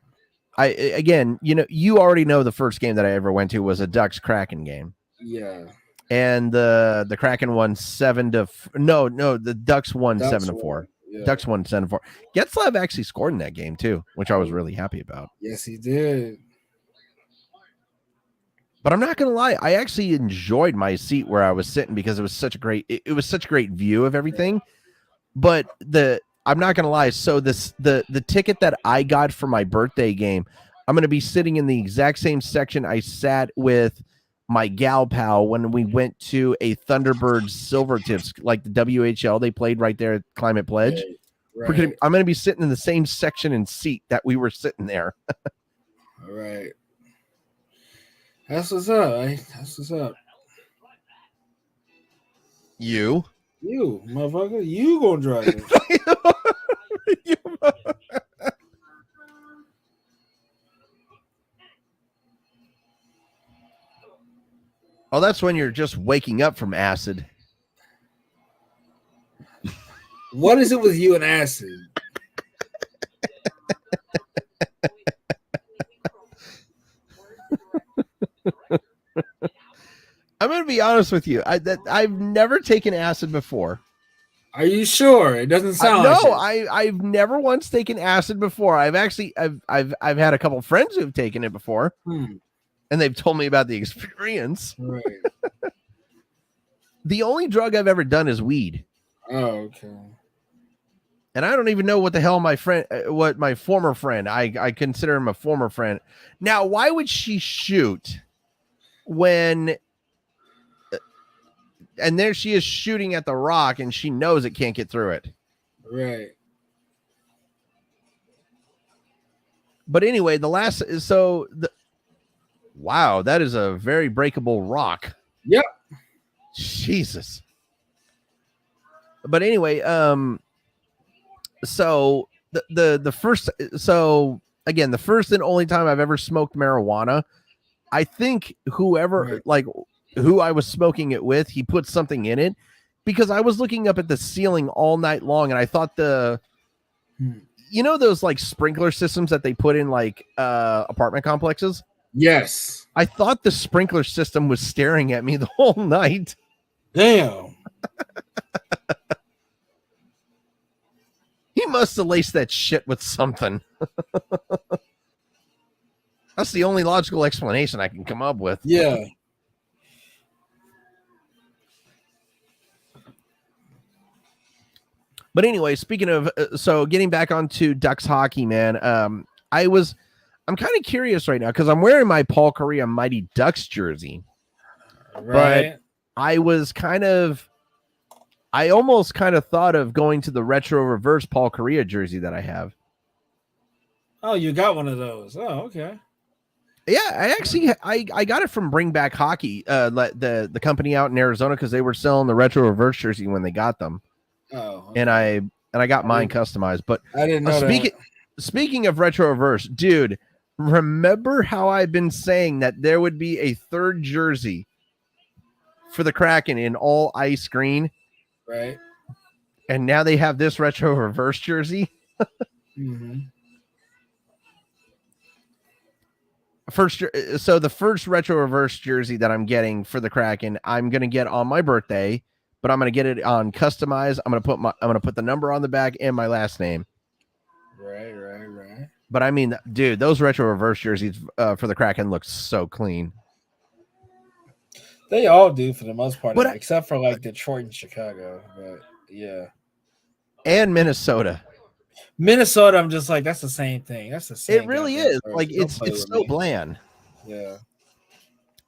you already know the first game that I ever went to was a Ducks Kraken game. Yeah. And the Kraken won 7-4. No, the Ducks won 7-4. Yeah. Ducks won 7-4. Getzlav actually scored in that game too, which I was really happy about. Yes, he did. But I'm not gonna lie, I actually enjoyed my seat where I was sitting because it was such a great view of everything. But I'm not gonna lie, so the ticket that I got for my birthday game, I'm gonna be sitting in the exact same section I sat with my gal pal when we went to a Thunderbird Silvertips, like the WHL they played right there at Climate Pledge. Right. I'm gonna be sitting in the same section and seat that we were sitting there. All right. That's what's up. That's what's up. You, motherfucker, you gonna drive it. Oh, that's when you're just waking up from acid. What is it with you and acid? I'm going to be honest with you. I've never taken acid before. Are you sure? It doesn't sound like no. I've never once taken acid before. I've had a couple friends who've taken it before, and they've told me about the experience. Right. The only drug I've ever done is weed. Oh, okay. And I don't even know what the hell my former friend. I consider him a former friend. Now, why would she shoot when? And there she is shooting at the rock, and she knows it can't get through it. Right. But anyway, wow, that is a very breakable rock. Yep. Jesus. But anyway, so the first and only time I've ever smoked marijuana, I think whoever who I was smoking it with, he put something in it, because I was looking up at the ceiling all night long, and I thought those like sprinkler systems that they put in like apartment complexes? Yes. I thought the sprinkler system was staring at me the whole night. Damn. He must have laced that shit with something. That's the only logical explanation I can come up with. Yeah. But anyway, speaking of, so getting back onto Ducks hockey, man, I'm kind of curious right now because I'm wearing my Paul Kariya Mighty Ducks jersey. Right. But I was kind of I almost kind of thought of going to the retro reverse Paul Correa jersey that I have. Oh, you got one of those. Oh, okay. Yeah, I got it from Bring Back Hockey, the company out in Arizona, because they were selling the retro reverse jersey when they got them. Oh, okay. And I got mine customized. But I didn't know that. Speaking of retro reverse, dude, remember how I've been saying that there would be a third jersey for the Kraken in all ice green? Right. And now they have this retro reverse jersey. Mm-hmm. So the first retro reverse jersey that I'm getting for the Kraken, I'm gonna get on my birthday, but I'm gonna get it on customized. I'm gonna put the number on the back and my last name. Right. But I mean, dude, those retro reverse jerseys for the Kraken look so clean. They all do for the most part, But except for like Detroit and Chicago. But yeah, and Minnesota. Minnesota, I'm just like, that's the same thing. That's the same. It really is. Like it's so bland. Yeah.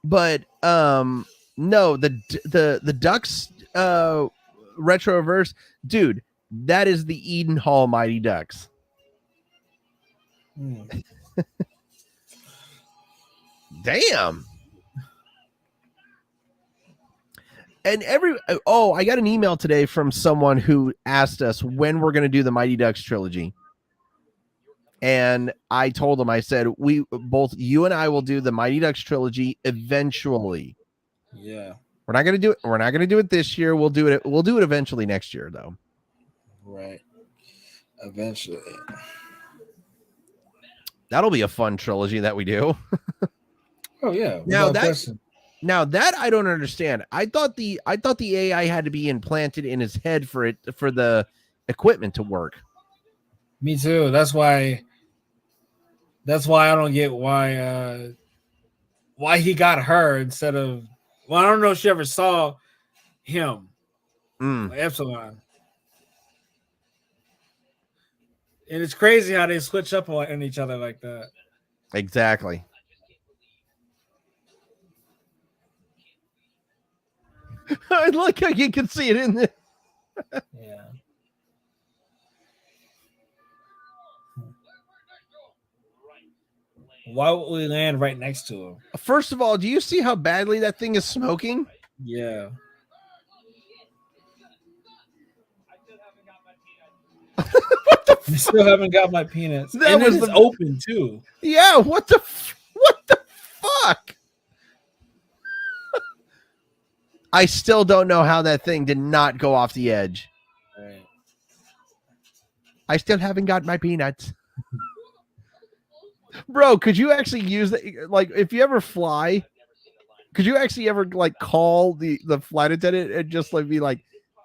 But no, the Ducks retro reverse, dude, that is the Eden Hall Mighty Ducks. Damn. And I got an email today from someone who asked us when we're going to do the Mighty Ducks trilogy. And I told him, I said, you and I will do the Mighty Ducks trilogy eventually. Yeah. We're not going to do it. We're not going to do it this year. We'll do it. We'll do it eventually next year, though. Right. Eventually. That'll be a fun trilogy that we do. Oh yeah. Now that I don't understand. I thought the AI had to be implanted in his head for the equipment to work. Me too. That's why I don't get why he got her instead of. Well, I don't know if she ever saw him. Epsilon. And it's crazy how they switch up on each other like that. Exactly. I like how you can see it in there. Yeah. Why would we land right next to him? First of all, do you see how badly that thing is smoking? Yeah. What the? I still haven't got my peanuts. That and was it's open too. Yeah. What the fuck? I still don't know how that thing did not go off the edge. Right. I still haven't got my peanuts. Bro, could you actually use that? Like, if you ever fly, could you actually ever like call the flight attendant and just like be like,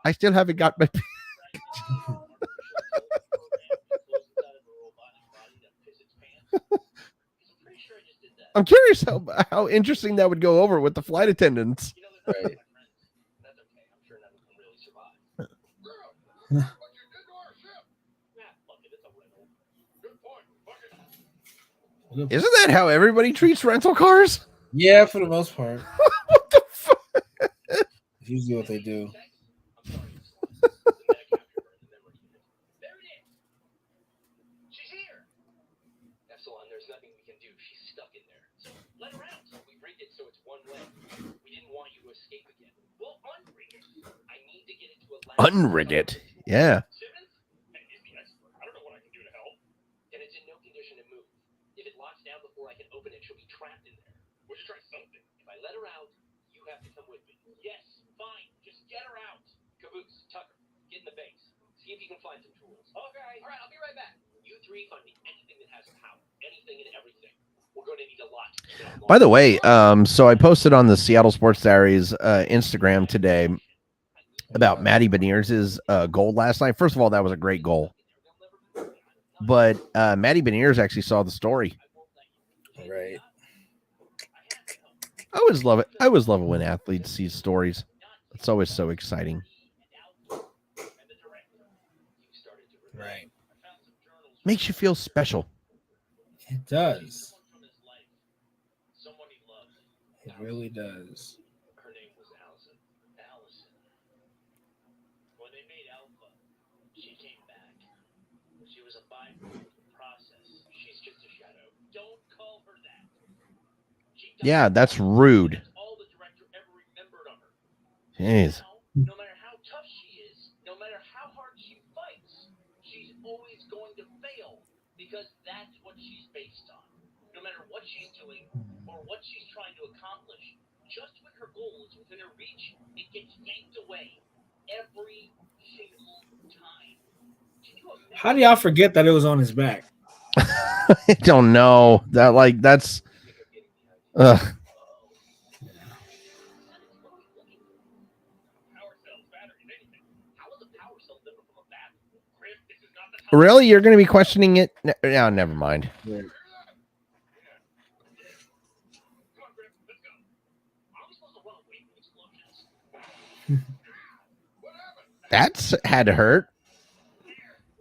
I still haven't got my peanuts. I'm curious how interesting that would go over with the flight attendants. Right. Isn't that how everybody treats rental cars? Yeah, for the most part. What the fuck? It's usually what they do. She's here. Epsilon, there's nothing we can do. She's stuck in there. So let her out. We rigged it so it's one way. We didn't want you to escape again. We'll unrig it. I need to get it to a lab. Unrig it. Yeah. Simmons? Hey, he's the expert. I don't know what I can do to help. And it's in no condition to move. If it locks down before I can open it, she'll be trapped in there. We'll just try something. If I let her out, you have to come with me. Yes, fine. Just get her out. Caboose, Tucker, get in the base. See if you can find some tools. Okay. All right, I'll be right back. You three find me anything that has power. Anything and everything. We're going to need a lot. By the way, so I posted on the Seattle Sports Diaries Instagram today about Maddie Beniers' goal last night. First of all, that was a great goal. But Maddie Beniers actually saw the story. Right. I always love it. I always love it when athletes see stories. It's always so exciting. Right. Makes you feel special. It does. It really does. Her name was Allison. Yeah, that's rude. All the director ever remembered of her. Jeez. Now, no matter how tough she is, no matter how hard she fights, she's always going to fail because that's what she's based on. No matter what she's doing or what she's trying to accomplish, just when her goal is within her reach, it gets yanked away every single time. How do y'all forget that it was on his back? I don't know. That's really? You're going to be questioning it? No, never mind. Yeah. That's had to hurt.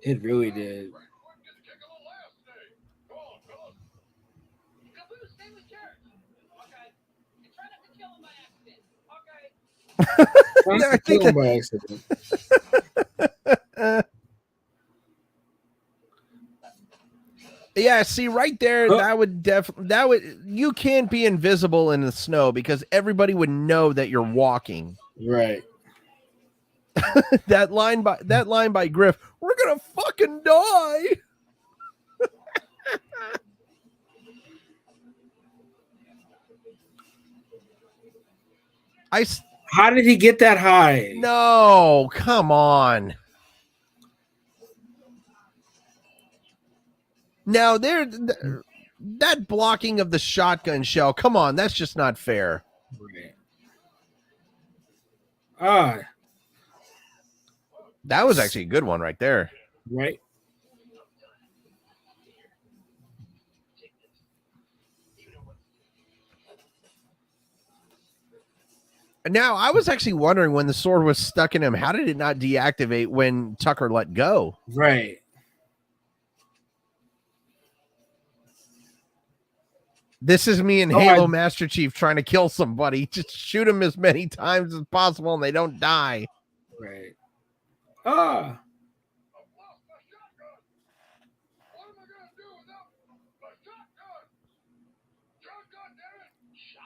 It really did. No, I think Kill him by accident. Yeah, see right there, you can't be invisible in the snow because everybody would know that you're walking. Right. that line by Griff, we're gonna fucking die. How did he get that high? No, come on. Now that blocking of the shotgun shell, come on, that's just not fair. Right. That was actually a good one right there. Right. Now, I was actually wondering when the sword was stuck in him, how did it not deactivate when Tucker let go? Right. This is me and Halo Master Chief trying to kill somebody. Just shoot him as many times as possible and they don't die. Right.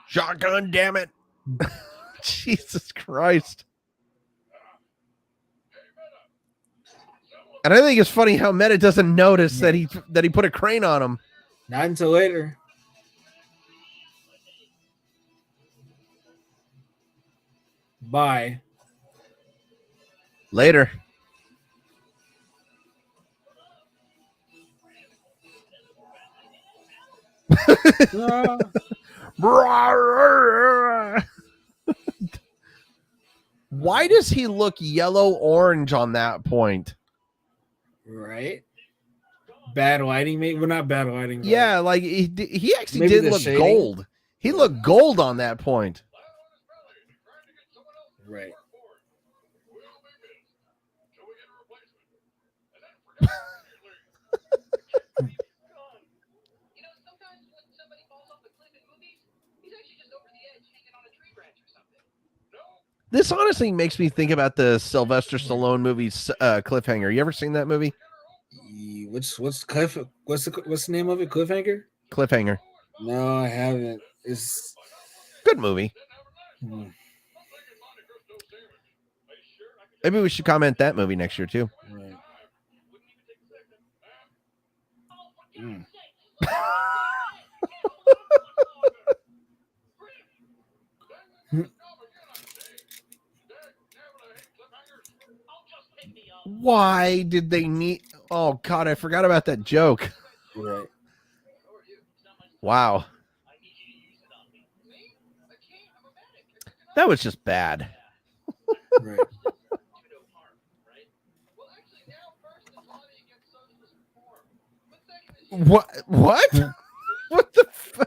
Shotgun, damn it. Jesus Christ. And I think it's funny how Meta doesn't notice that he put a crane on him. Not until later. Bye. Later. Why does he look yellow-orange on that point? Right. Bad lighting, maybe. Well, not bad lighting. Yeah, like he actually did look shading. Gold. He looked gold on that point. Right. This honestly makes me think about the Sylvester Stallone movie's Cliffhanger. You ever seen that movie? What's the name of it? Cliffhanger? Cliffhanger. No, I haven't. It's good movie. Maybe we should comment that movie next year too. Right. Why did they need? Oh God, I forgot about that joke. Right. Wow. That was just bad. Right. What? What the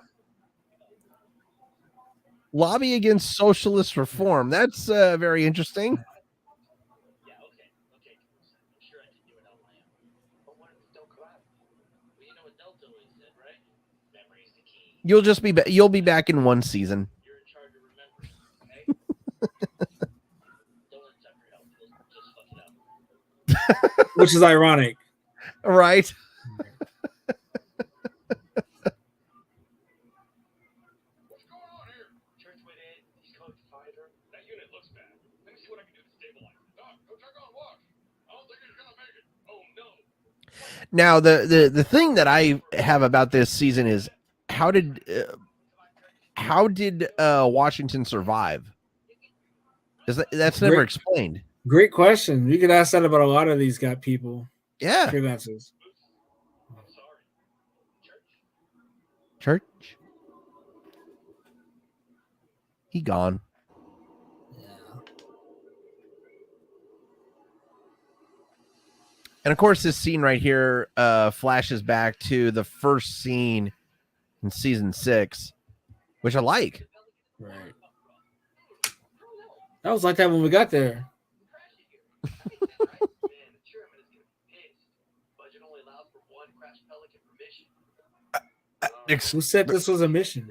lobby against socialist reform? That's very interesting. You'll be back in one season. Which is ironic. Right. Now, the thing that I have about this season is how did Washington survive? That's never explained. Great question. You could ask that about a lot of these people. Yeah. Freelancers. Church. He gone. And of course, this scene right here flashes back to the first scene in season 6, which I like. Right. That was like that when we got there. Who said this was a mission?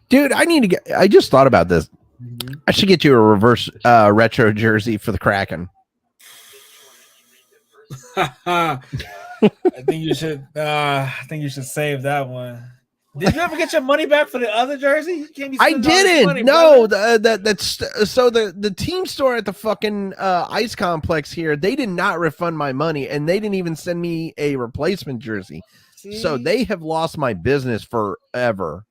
Dude, I just thought about this. Mm-hmm. I should get you a reverse retro jersey for the Kraken. I think you should save that one. Did you ever get your money back for the other jersey? You can't be I didn't. Money, no, that's so the team store at the fucking ice complex here, they did not refund my money, and they didn't even send me a replacement jersey. See? So they have lost my business forever.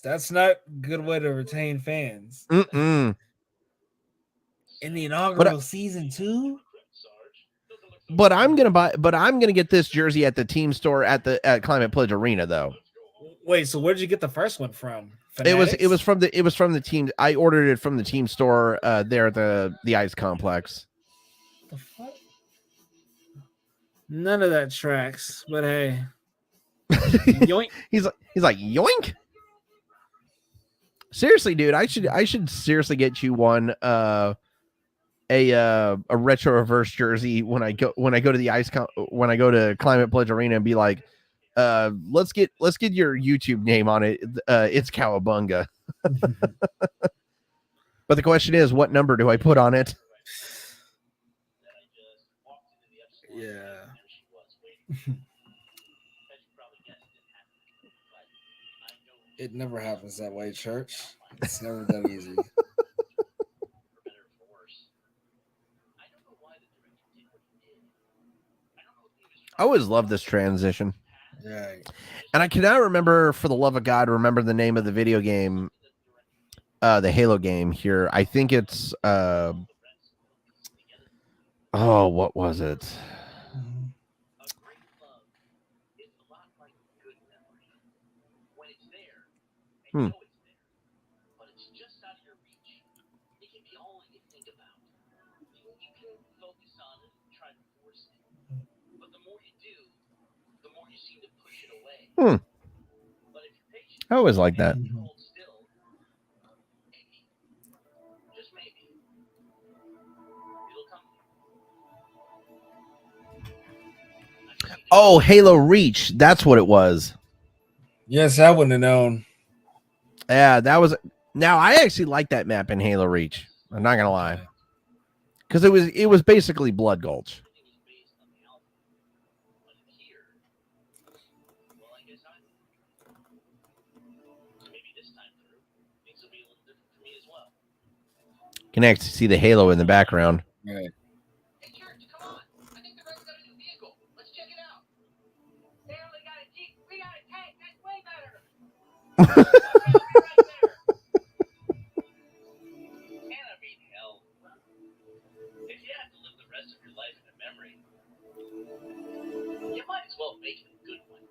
That's not a good way to retain fans. Mm-mm. In the inaugural season 2. But I'm gonna get this jersey at the team store at Climate Pledge Arena though. Wait, so where did you get the first one from? Fanatics? It was from the team. I ordered it from the team store there at the ice complex. The fuck? None of that tracks, but hey. Yoink. He's like yoink. Seriously, dude, I should seriously get you one a retro reverse jersey when I go to the when I go to Climate Pledge Arena and be like, let's get your YouTube name on it. It's Cowabunga. But the question is, what number do I put on it? Yeah. It never happens that way, Church. It's never that easy. I always love this transition. Right. And I cannot remember, for the love of God, remember the name of the video game, the Halo game here. I think it's what was it? I always like that. Oh, Halo Reach. That's what it was. Yes, I wouldn't have known. Yeah, that was. Now, I actually like that map in Halo Reach. I'm not gonna lie, because it was basically Blood Gulch. You can actually see the halo in the background. Right. Hey, Church, come on. I think the Reds got a new vehicle. Let's check it out. They only got a Jeep. We got a tank. That's way better. Right there. Can't beat hell. If you have to live the rest of your life in a memory, you might as well make it a good one.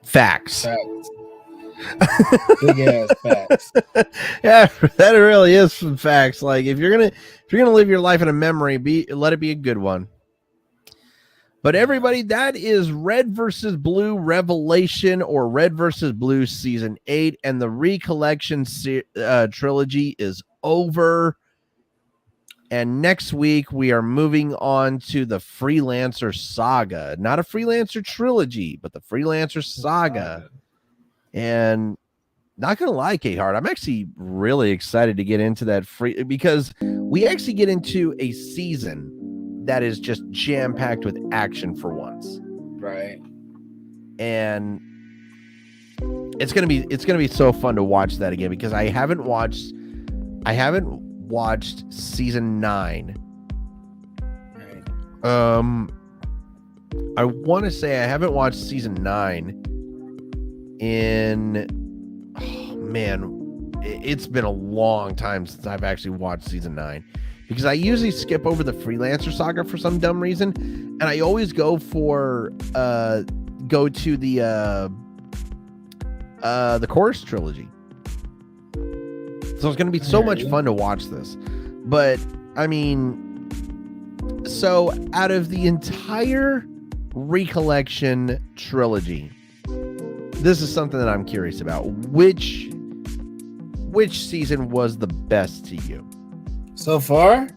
Facts. Big ass facts. Yeah, that really is some facts. Like if you're gonna live your life in a memory, let it be a good one. But everybody, that is Red versus Blue Revelation, or Red versus Blue Season 8, and the Recollection trilogy is over. And next week we are moving on to the Freelancer Saga, not a Freelancer trilogy, but the Freelancer Saga. And not gonna lie, K-Hard, I'm actually really excited to get into that because we actually get into a season that is just jam-packed with action for once. Right. and it's gonna be so fun to watch that again because I haven't watched season 9. Right. I want to say I haven't watched season 9 in, oh man, it's been a long time since I've actually watched season 9 because I usually skip over the Freelancer saga for some dumb reason, and I always go to the Chorus trilogy. So it's going to be so much fun to watch this. But I mean, so out of the entire Recollection trilogy, this is something that I'm curious about. Which season was the best to you So far?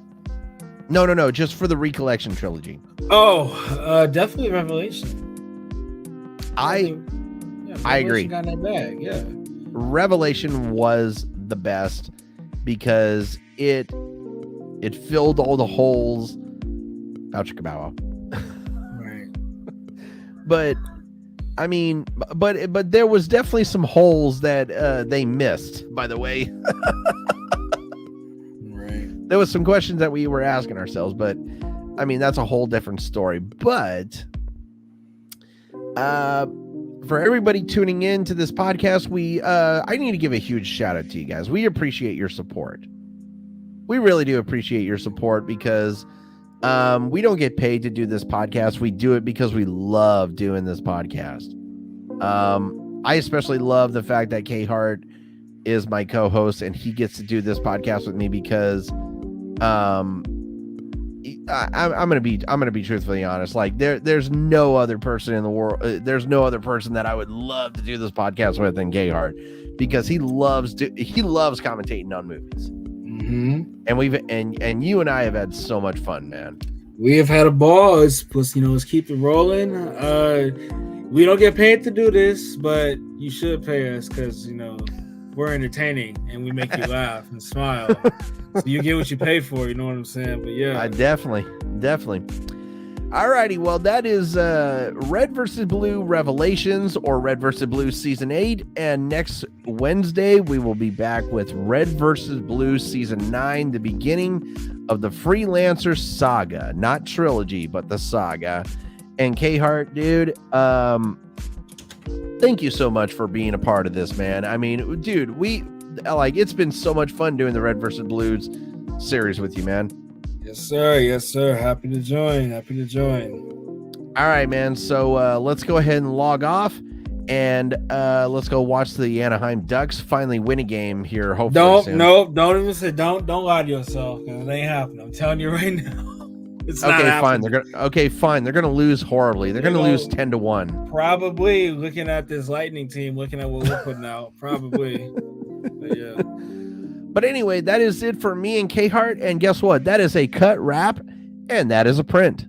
No, just for the Recollection trilogy. Definitely Revelation. I agree. Got in that bag, yeah. Revelation was the best because it filled all the holes. Ouch, Kabawa. Right. But I mean, but there was definitely some holes that they missed, by the way. Right. There was some questions that we were asking ourselves, but I mean, that's a whole different story. But for everybody tuning in to this podcast, I need to give a huge shout out to you guys. We appreciate your support. We really do appreciate your support because we don't get paid to do this podcast. We do it because we love doing this podcast. I especially love the fact that K Hart is my co-host and he gets to do this podcast with me because I'm gonna be truthfully honest. Like there's no other person in the world. There's no other person that I would love to do this podcast with than K Hart because he loves commentating on movies. Mm-hmm. And you and I have had so much fun, man. We have had a ball. Let's keep it rolling. We don't get paid to do this, but you should pay us because we're entertaining and we make you laugh and smile. So you get what you pay for. You know what I'm saying? But yeah, definitely. Alrighty, well, that is Red vs. Blue Revelations or Red vs. Blue Season 8. And next Wednesday, we will be back with Red vs. Blue Season 9, the beginning of the Freelancer saga. Not trilogy, but the saga. And K-Hart, dude, thank you so much for being a part of this, man. I mean, dude, it's been so much fun doing the Red vs. Blues series with you, man. Yes, sir. Happy to join. All right, man. So let's go ahead and log off and let's go watch the Anaheim Ducks finally win a game here. Hopefully soon. Don't even say don't lie to yourself because it ain't happening. I'm telling you right now. It's not happening. Fine. They're gonna lose horribly. They're gonna lose 10-1. Probably looking at this Lightning team, looking at what we're putting out. Probably. But yeah. But anyway, that is it for me and K-Hart. And guess what? That is a cut wrap, and that is a print.